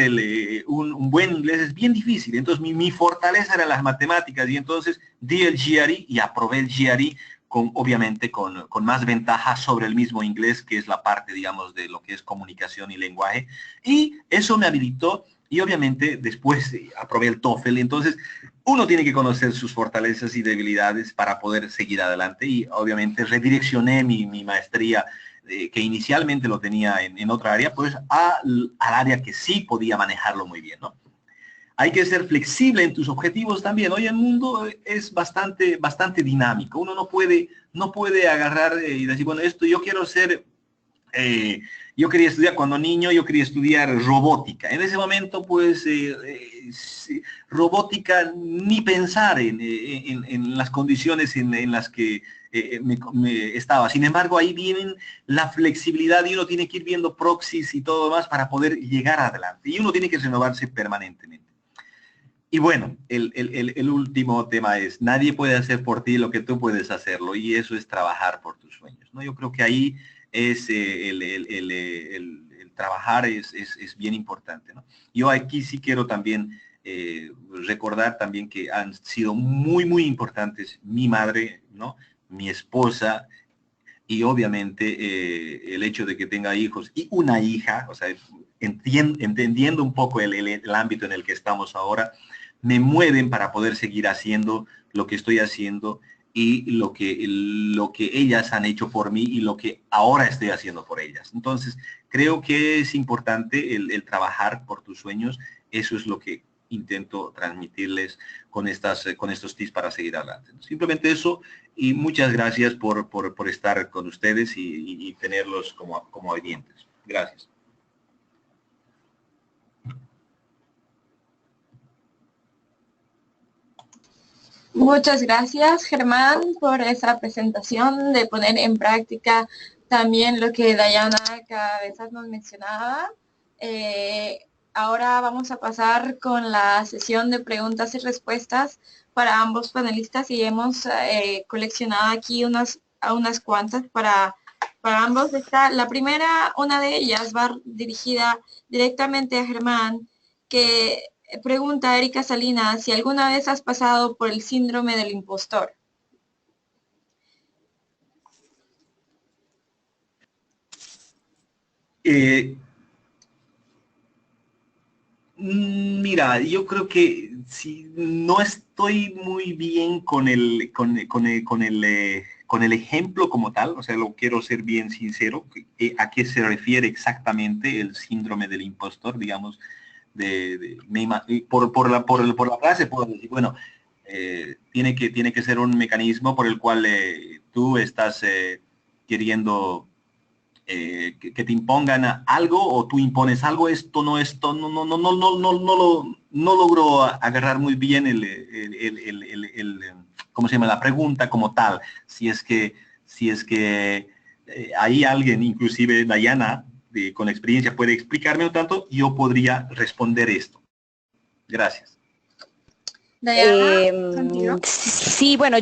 un buen inglés, es bien difícil. Entonces mi fortaleza era las matemáticas, y entonces di el GRE y aprobé el GRE obviamente con más ventaja sobre el mismo inglés, que es la parte, digamos, de lo que es comunicación y lenguaje, y eso me habilitó. Y obviamente después aprobé el TOEFL. Entonces uno tiene que conocer sus fortalezas y debilidades para poder seguir adelante, y obviamente redireccioné mi maestría, que inicialmente lo tenía en otra área, pues al área que sí podía manejarlo muy bien, ¿no? Hay que ser flexible en tus objetivos también. Hoy el mundo es bastante dinámico. Uno no puede agarrar y decir, bueno, esto yo quiero ser... yo quería estudiar cuando niño, yo quería estudiar robótica. En ese momento, pues, robótica, ni pensar en las condiciones en las que me estaba. Sin embargo, ahí viene la flexibilidad, y uno tiene que ir viendo proxies y todo más para poder llegar adelante. Y uno tiene que renovarse permanentemente. Y bueno, el último tema es, nadie puede hacer por ti lo que tú puedes hacerlo, y eso es trabajar por tus sueños, ¿no? Yo creo que ahí es el trabajar es bien importante, ¿no? Yo aquí sí quiero también recordar también que han sido muy importantes mi madre, ¿no? Mi esposa, y obviamente el hecho de que tenga hijos y una hija, o sea, entendiendo un poco el ámbito en el que estamos ahora, me mueven para poder seguir haciendo lo que estoy haciendo y lo que ellas han hecho por mí y lo que ahora estoy haciendo por ellas. Entonces, creo que es importante el trabajar por tus sueños. Eso es lo que intento transmitirles con estos tips para seguir adelante. Simplemente eso, y muchas gracias por estar con ustedes y tenerlos como oyentes. Gracias. Muchas gracias, Germán, por esa presentación de poner en práctica también lo que Dayana cada vez nos mencionaba. Ahora vamos a pasar con la sesión de preguntas y respuestas para ambos panelistas y hemos coleccionado aquí unas cuantas para ambos. La primera, una de ellas va dirigida directamente a Germán, que pregunta a Erika Salinas si alguna vez has pasado por el síndrome del impostor. Mira, yo creo que si no estoy muy bien con el ejemplo como tal, o sea, lo quiero ser bien sincero, ¿a qué se refiere exactamente el síndrome del impostor? Digamos, por la frase puedo decir, bueno, tiene que ser un mecanismo por el cual tú estás queriendo que te impongan algo o tú impones algo. Esto no logro agarrar muy bien ¿cómo se llama? La pregunta como tal. Si es que hay alguien, inclusive Dayana, con experiencia puede explicarme un tanto, yo podría responder esto. Gracias. Sí, bueno,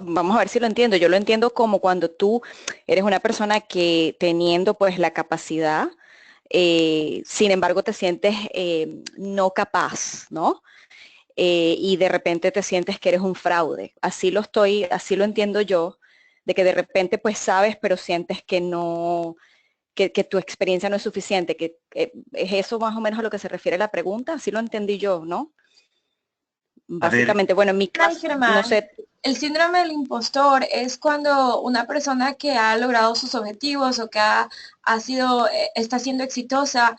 vamos a ver si lo entiendo. Yo lo entiendo como cuando tú eres una persona que teniendo pues la capacidad, sin embargo te sientes no capaz, ¿no? Y de repente te sientes que eres un fraude. Así lo entiendo yo, de que de repente pues sabes, pero sientes que no, que tu experiencia no es suficiente, que es eso más o menos a lo que se refiere la pregunta. Así lo entendí yo, ¿no? Básicamente, bueno, en mi caso, Germán, no sé. el síndrome del impostor es cuando una persona que ha logrado sus objetivos o que está siendo exitosa,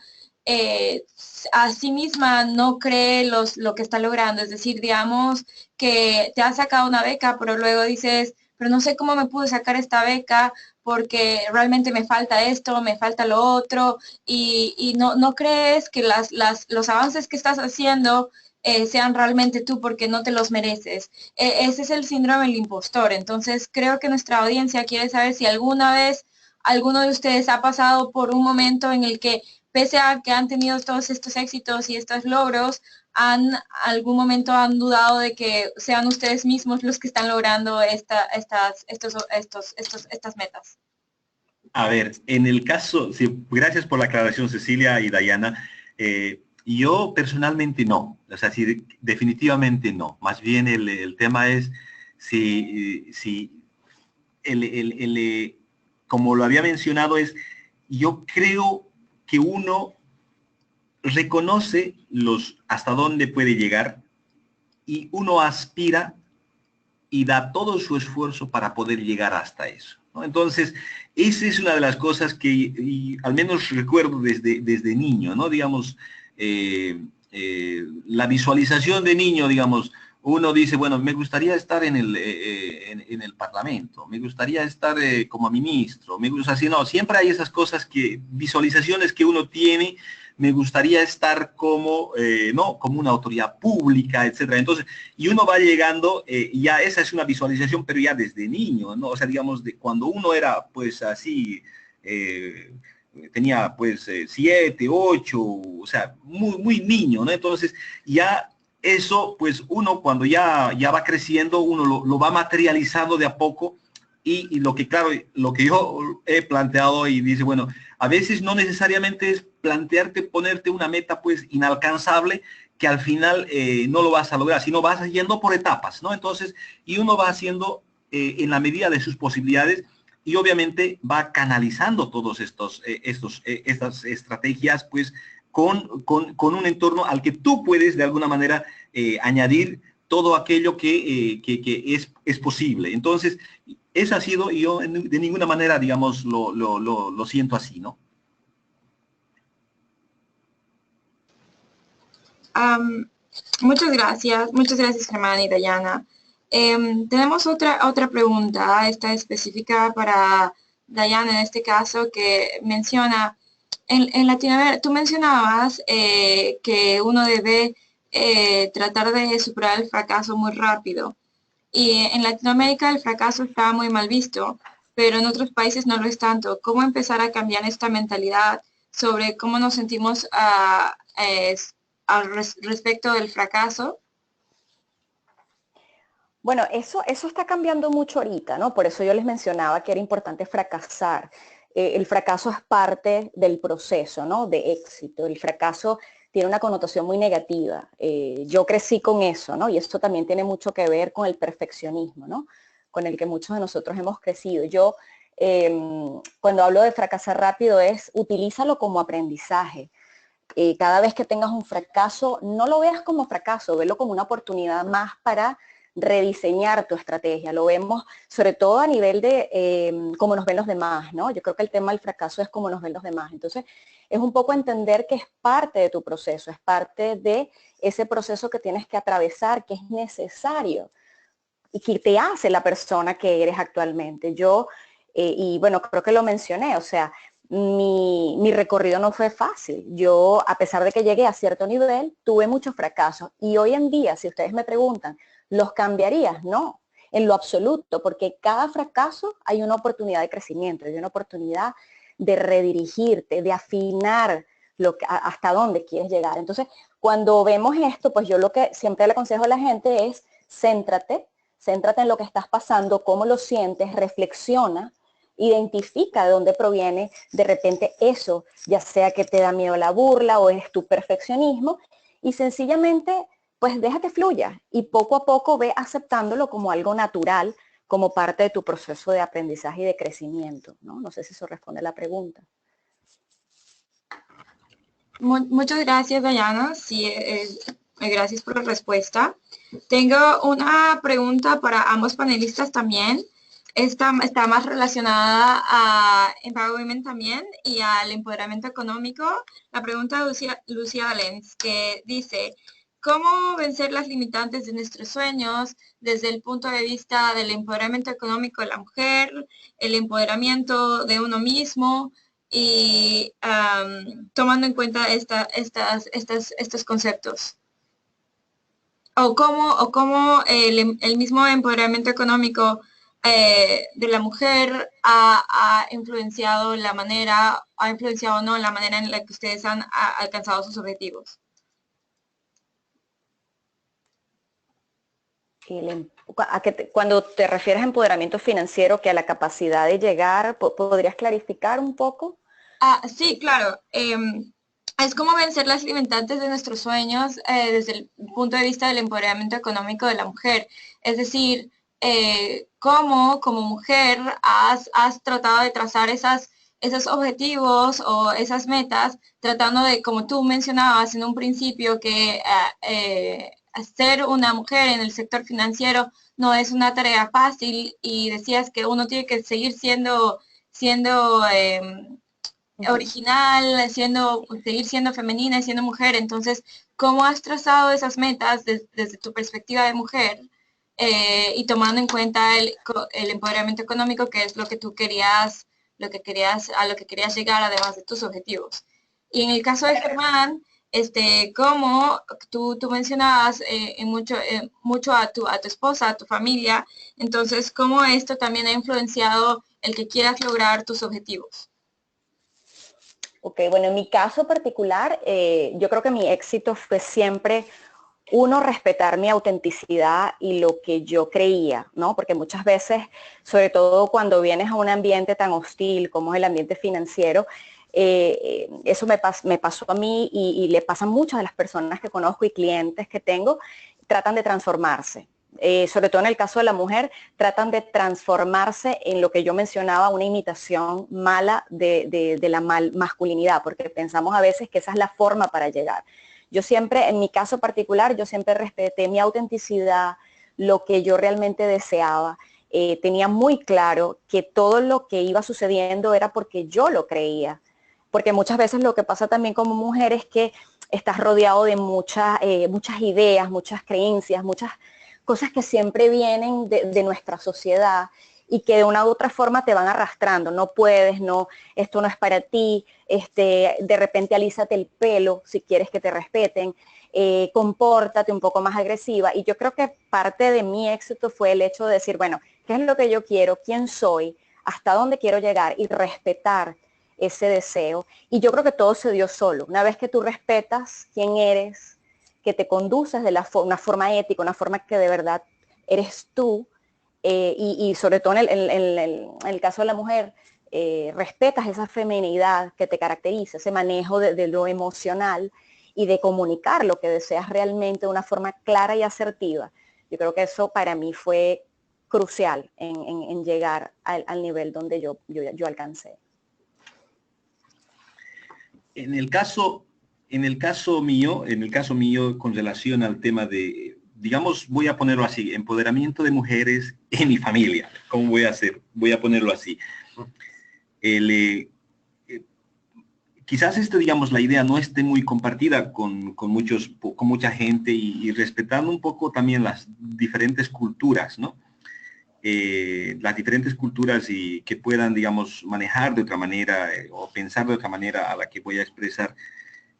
a sí misma no cree lo que está logrando. Es decir, digamos que te has sacado una beca, pero luego dices, pero no sé cómo me pude sacar esta beca porque realmente me falta esto, me falta lo otro, y no crees que los avances que estás haciendo sean realmente tú porque no te los mereces. Ese es el síndrome del impostor. Entonces creo que nuestra audiencia quiere saber si alguna vez alguno de ustedes ha pasado por un momento en el que, pese a que han tenido todos estos éxitos y estos logros, algún momento han dudado de que sean ustedes mismos los que están logrando estas metas. A ver, en el caso, sí, gracias por la aclaración, Cecilia y Dayana. Yo personalmente no, o sea, sí, definitivamente no. Más bien el tema es si como lo había mencionado, yo creo que uno reconoce hasta dónde puede llegar y uno aspira y da todo su esfuerzo para poder llegar hasta eso, ¿no? Entonces, esa es una de las cosas que al menos recuerdo desde niño, ¿no? Digamos, la visualización de niño, digamos, uno dice, bueno, me gustaría estar en el Parlamento, me gustaría estar como ministro, me gusta, así, no, siempre hay esas cosas visualizaciones que uno tiene. Me gustaría estar como, ¿no? Como una autoridad pública, etcétera. Entonces, y uno va llegando, ya esa es una visualización, pero ya desde niño, ¿no? O sea, digamos, de cuando uno era, pues, así, tenía, pues, 7, 8, o sea, muy niño, ¿no? Entonces, ya eso, pues uno cuando ya va creciendo, uno lo va materializando de a poco y lo que, claro, lo que yo he planteado y dice, bueno, a veces no necesariamente es plantearte, ponerte una meta pues inalcanzable que al final no lo vas a lograr, sino vas yendo por etapas, ¿no? Entonces, y uno va haciendo en la medida de sus posibilidades y obviamente va canalizando todos estas estrategias pues con un entorno al que tú puedes de alguna manera añadir todo aquello que es posible. Entonces, eso ha sido, y yo de ninguna manera, digamos, lo siento así, ¿no? Muchas gracias Germán y Dayana. Tenemos otra pregunta, esta específica para Dayana en este caso, que menciona, en Latinoamérica, tú mencionabas que uno debe tratar de superar el fracaso muy rápido. Y en Latinoamérica el fracaso está muy mal visto, pero en otros países no lo es tanto. ¿Cómo empezar a cambiar esta mentalidad sobre cómo nos sentimos respecto del fracaso? Bueno, eso está cambiando mucho ahorita, ¿no? Por eso yo les mencionaba que era importante fracasar. El fracaso es parte del proceso, ¿no? De éxito. El fracaso tiene una connotación muy negativa. Yo crecí con eso, ¿no? Y esto también tiene mucho que ver con el perfeccionismo, ¿no? Con el que muchos de nosotros hemos crecido. Yo, cuando hablo de fracasar rápido, utilízalo como aprendizaje. Cada vez que tengas un fracaso, no lo veas como fracaso, velo como una oportunidad más para rediseñar tu estrategia. Lo vemos sobre todo a nivel de cómo nos ven los demás, ¿no? Yo creo que el tema del fracaso es cómo nos ven los demás. Entonces, es un poco entender que es parte de tu proceso, es parte de ese proceso que tienes que atravesar, que es necesario y que te hace la persona que eres actualmente. Y bueno, creo que lo mencioné, o sea, mi recorrido no fue fácil. Yo, a pesar de que llegué a cierto nivel, tuve muchos fracasos. Y hoy en día, si ustedes me preguntan, ¿los cambiarías? No, en lo absoluto, porque cada fracaso hay una oportunidad de crecimiento, hay una oportunidad de redirigirte, de afinar hasta dónde quieres llegar. Entonces, cuando vemos esto, pues yo lo que siempre le aconsejo a la gente es céntrate en lo que estás pasando, cómo lo sientes, reflexiona, identifica de dónde proviene de repente eso, ya sea que te da miedo la burla o es tu perfeccionismo, y sencillamente pues deja que fluya y poco a poco ve aceptándolo como algo natural, como parte de tu proceso de aprendizaje y de crecimiento, ¿no? No sé si eso responde a la pregunta. Muchas gracias, Dayana. Sí, gracias por la respuesta. Tengo una pregunta para ambos panelistas también. Esta está más relacionada a empowerment también y al empoderamiento económico. La pregunta de Lucía Valens, que dice, ¿cómo vencer las limitantes de nuestros sueños desde el punto de vista del empoderamiento económico de la mujer, el empoderamiento de uno mismo, y tomando en cuenta estos conceptos? O cómo el mismo empoderamiento económico de la mujer ha influenciado o no la manera en la que ustedes han alcanzado sus objetivos. Cuando te refieres a empoderamiento financiero, que a la capacidad de llegar, ¿podrías clarificar un poco? Sí, claro. Es como vencer las limitantes de nuestros sueños desde el punto de vista del empoderamiento económico de la mujer. Es decir, cómo como mujer has tratado de trazar esos objetivos o esas metas, tratando de, como tú mencionabas en un principio, que ser una mujer en el sector financiero no es una tarea fácil, y decías que uno tiene que seguir siendo original, seguir siendo femenina y siendo mujer. Entonces, ¿cómo has trazado esas metas desde tu perspectiva de mujer y tomando en cuenta el empoderamiento económico, que es lo que tú querías, a lo que querías llegar, además de tus objetivos? Y en el caso de Germán, como tú mencionabas mucho a tu esposa, a tu familia, entonces, ¿cómo esto también ha influenciado el que quieras lograr tus objetivos? Ok, bueno, en mi caso particular, yo creo que mi éxito fue siempre uno, respetar mi autenticidad y lo que yo creía, ¿no? Porque muchas veces, sobre todo cuando vienes a un ambiente tan hostil como es el ambiente financiero, eso me pasó a mí y le pasa a muchas de las personas que conozco y clientes que tengo, tratan de transformarse. Sobre todo en el caso de la mujer, tratan de transformarse en lo que yo mencionaba, una imitación mala de la masculinidad, porque pensamos a veces que esa es la forma para llegar. Yo siempre, en mi caso particular, yo siempre respeté mi autenticidad, lo que yo realmente deseaba. Tenía muy claro que todo lo que iba sucediendo era porque yo lo creía. Porque muchas veces lo que pasa también como mujer es que estás rodeado de muchas ideas, muchas creencias, muchas cosas que siempre vienen de nuestra sociedad y que de una u otra forma te van arrastrando. No puedes, no, esto no es para ti, de repente alízate el pelo si quieres que te respeten, compórtate un poco más agresiva. Y yo creo que parte de mi éxito fue el hecho de decir, bueno, ¿qué es lo que yo quiero? ¿Quién soy? ¿Hasta dónde quiero llegar? Y respetar ese deseo. Y yo creo que todo se dio solo. Una vez que tú respetas quién eres, que te conduces de una forma ética, una forma que de verdad eres tú, y sobre todo en el caso de la mujer, respetas esa feminidad que te caracteriza, ese manejo de lo emocional y de comunicar lo que deseas realmente de una forma clara y asertiva. Yo creo que eso para mí fue crucial en llegar al nivel donde yo alcancé. En el caso mío, con relación al tema de, digamos, voy a ponerlo así, empoderamiento de mujeres en mi familia. ¿Cómo voy a hacer? Voy a ponerlo así. Quizás digamos, la idea no esté muy compartida con mucha gente y respetando un poco también las diferentes culturas, ¿no? Las diferentes culturas y que puedan, digamos, manejar de otra manera o pensar de otra manera a la que voy a expresar.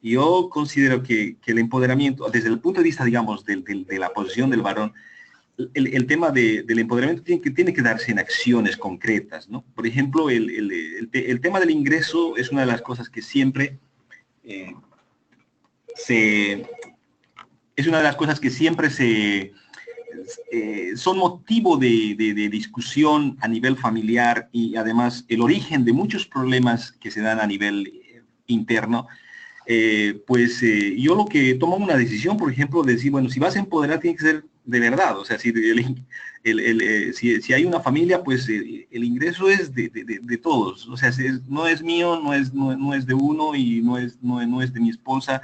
Yo considero que el empoderamiento, desde el punto de vista, digamos, de la posición del varón, el tema del empoderamiento tiene que darse en acciones concretas, ¿no? Por ejemplo, el tema del ingreso es una de las cosas que siempre son motivo de discusión a nivel familiar y además el origen de muchos problemas que se dan a nivel interno. Yo lo que tomo una decisión, por ejemplo, de decir, bueno, si vas a empoderar tiene que ser de verdad, o sea, si hay una familia, pues el ingreso es de todos, o sea, no es mío, no es de uno y no es de mi esposa,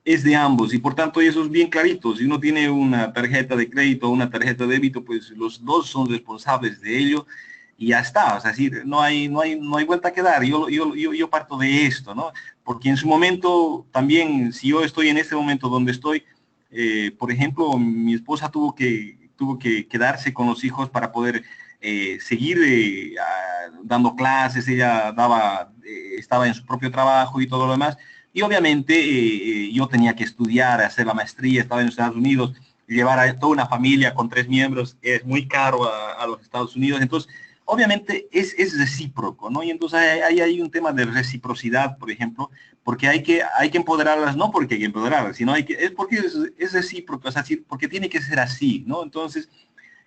es de ambos y por tanto eso es bien clarito. Si uno tiene una tarjeta de crédito o una tarjeta de débito, pues los dos son responsables de ello y ya está. O sea, no hay vuelta que dar. Yo parto de esto, ¿no? Porque en su momento también, si yo estoy en este momento donde estoy, por ejemplo, mi esposa tuvo que quedarse con los hijos para poder seguir dando clases. Ella estaba en su propio trabajo y todo lo demás. Y obviamente yo tenía que estudiar, hacer la maestría, estaba en los Estados Unidos, llevar a toda una familia con 3 miembros es muy caro a los Estados Unidos. Entonces, obviamente es recíproco, ¿no? Y entonces hay un tema de reciprocidad, por ejemplo, porque hay que empoderarlas, no porque hay que empoderarlas, sino es porque es recíproco, es decir, porque tiene que ser así, ¿no? Entonces,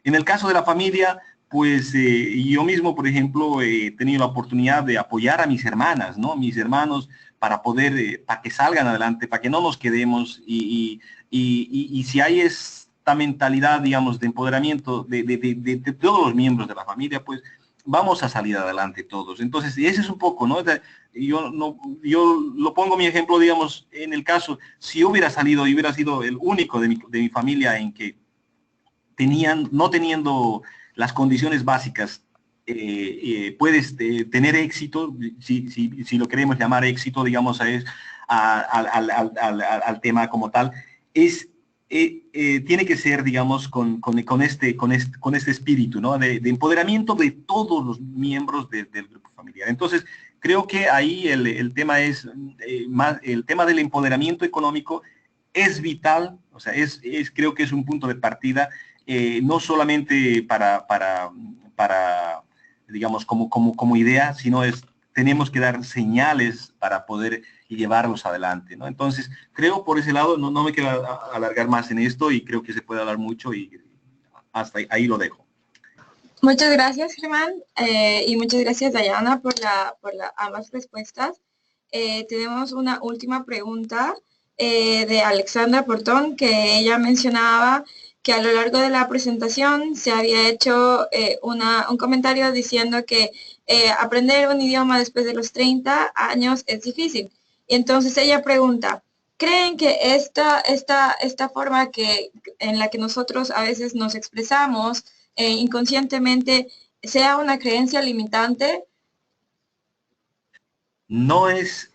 en el caso de la familia, pues yo mismo, por ejemplo, he tenido la oportunidad de apoyar a mis hermanas, ¿no? Mis hermanos para poder, para que salgan adelante, para que no nos quedemos y si hay esta mentalidad, digamos, de empoderamiento de todos los miembros de la familia, pues vamos a salir adelante todos. Entonces, ese es un poco, ¿no? Yo lo pongo mi ejemplo, digamos, en el caso, si yo hubiera salido y hubiera sido el único de mi familia en que no teniendo las condiciones básicas, puedes tener éxito, si lo queremos llamar éxito, digamos, al tema como tal, tiene que ser, digamos, con este espíritu, ¿no? de empoderamiento de todos los miembros del grupo familiar. Entonces, creo que ahí el tema es, el tema del empoderamiento económico es vital, o sea, creo que es un punto de partida, no solamente para digamos, como idea, sino es tenemos que dar señales para poder llevarlos adelante, ¿no? Entonces, creo por ese lado, no me quiero alargar más en esto y creo que se puede hablar mucho y hasta ahí lo dejo. Muchas gracias, Germán, y muchas gracias, Dayana, por ambas respuestas. Tenemos una última pregunta de Alexandra Portón, que ella mencionaba que a lo largo de la presentación se había hecho un comentario diciendo que aprender un idioma después de los 30 años es difícil. Y entonces ella pregunta, ¿creen que esta forma en la que nosotros a veces nos expresamos inconscientemente sea una creencia limitante? No es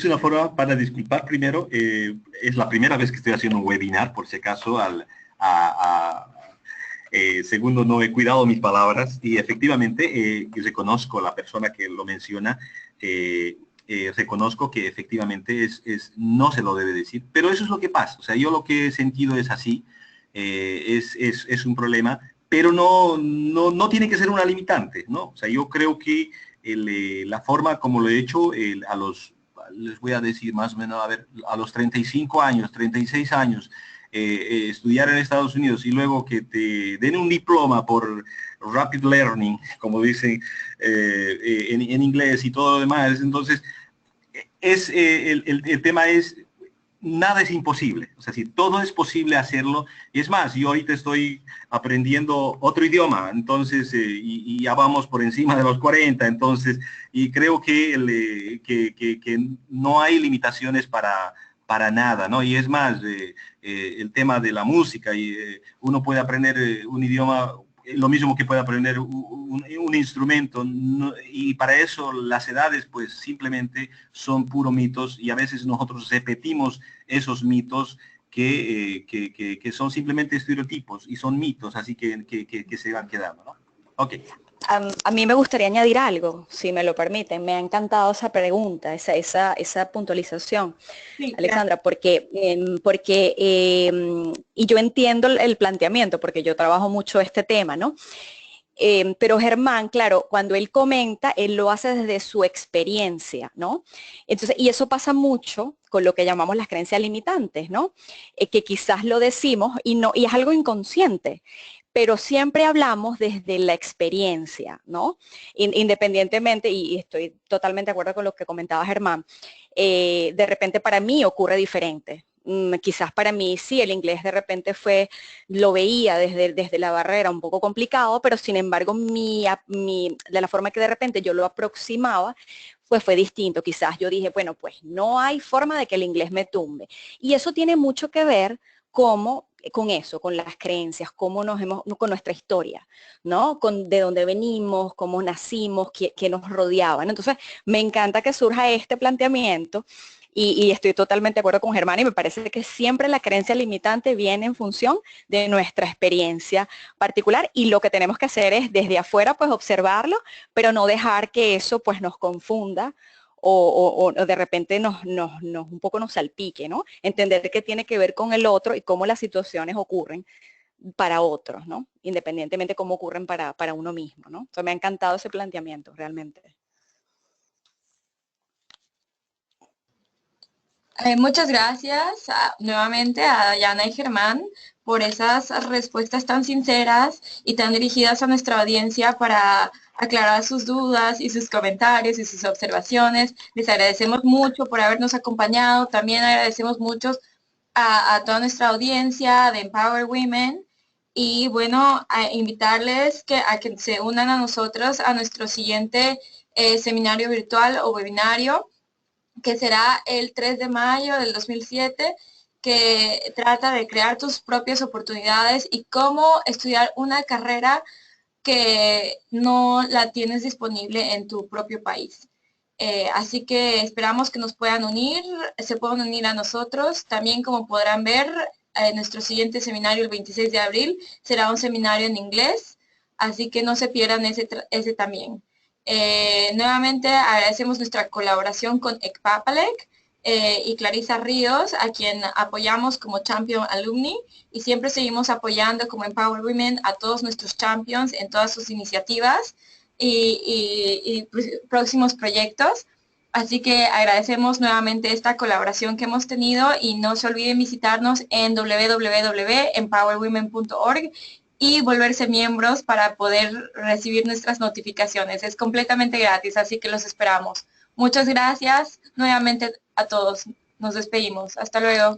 una forma para disculpar primero, es la primera vez que estoy haciendo un webinar, por si acaso, segundo, no he cuidado mis palabras y efectivamente reconozco a la persona que lo menciona, reconozco que efectivamente no se lo debe decir, pero eso es lo que pasa. O sea, yo lo que he sentido es así, es un problema, pero no tiene que ser una limitante, ¿no? O sea, yo creo que la forma como lo he hecho, les voy a decir más o menos, a ver, a los 35 años, 36 años, estudiar en Estados Unidos y luego que te den un diploma por rapid learning, como dicen en inglés y todo lo demás. Entonces, el tema es, nada es imposible. O sea, si todo es posible hacerlo. Y es más, yo ahorita estoy aprendiendo otro idioma, entonces, y ya vamos por encima de los 40, entonces, y creo que no hay limitaciones para nada, ¿no? Y es más, el tema de la música, y uno puede aprender un idioma, lo mismo que puede aprender un instrumento, ¿no? Y para eso las edades pues simplemente son puros mitos y a veces nosotros repetimos esos mitos que son simplemente estereotipos y son mitos, así que se van quedando, ¿no? Ok. A mí me gustaría añadir algo, si me lo permiten. Me ha encantado esa pregunta, esa puntualización, sí, Alexandra, porque y yo entiendo el planteamiento, porque yo trabajo mucho este tema, ¿no? Pero Germán, claro, cuando él comenta, él lo hace desde su experiencia, ¿no? Entonces, y eso pasa mucho con lo que llamamos las creencias limitantes, ¿no? Que quizás lo decimos y es algo inconsciente, pero siempre hablamos desde la experiencia, ¿no? Independientemente, y estoy totalmente de acuerdo con lo que comentaba Germán, de repente para mí ocurre diferente. Quizás para mí sí, el inglés de repente lo veía desde la barrera un poco complicado, pero sin embargo de la forma que de repente yo lo aproximaba, pues fue distinto. Quizás yo dije, bueno, pues no hay forma de que el inglés me tumbe. Y eso tiene mucho que ver con eso, con las creencias, con nuestra historia, ¿no? De dónde venimos, cómo nacimos, qué nos rodeaban. Entonces, me encanta que surja este planteamiento y estoy totalmente de acuerdo con Germán y me parece que siempre la creencia limitante viene en función de nuestra experiencia particular y lo que tenemos que hacer es desde afuera pues observarlo, pero no dejar que eso pues nos confunda o de repente un poco nos salpique, ¿no? Entender que tiene que ver con el otro y cómo las situaciones ocurren para otros, ¿no? Independientemente cómo ocurren para uno mismo, ¿no? Entonces me ha encantado ese planteamiento, realmente. Muchas gracias nuevamente a Dayana y Germán por esas respuestas tan sinceras y tan dirigidas a nuestra audiencia para aclarar sus dudas y sus comentarios y sus observaciones. Les agradecemos mucho por habernos acompañado. También agradecemos mucho a toda nuestra audiencia de Empower Women. Y bueno, a invitarles a que se unan a nosotros a nuestro siguiente seminario virtual o webinario, que será el 3 de mayo del 2007, que trata de crear tus propias oportunidades y cómo estudiar una carrera que no la tienes disponible en tu propio país. Así que esperamos que nos puedan unir, se puedan unir a nosotros. También, como podrán ver, nuestro siguiente seminario el 26 de abril será un seminario en inglés, así que no se pierdan ese también. Nuevamente agradecemos nuestra colaboración con ECPAPALEC y Clarisa Ríos, a quien apoyamos como Champion Alumni, y siempre seguimos apoyando como Empower Women a todos nuestros champions en todas sus iniciativas. y próximos proyectos. Así que agradecemos nuevamente esta colaboración que hemos tenido y no se olviden visitarnos en www.empowerwomen.org y volverse miembros para poder recibir nuestras notificaciones. Es completamente gratis, así que los esperamos. Muchas gracias nuevamente a todos. Nos despedimos. Hasta luego.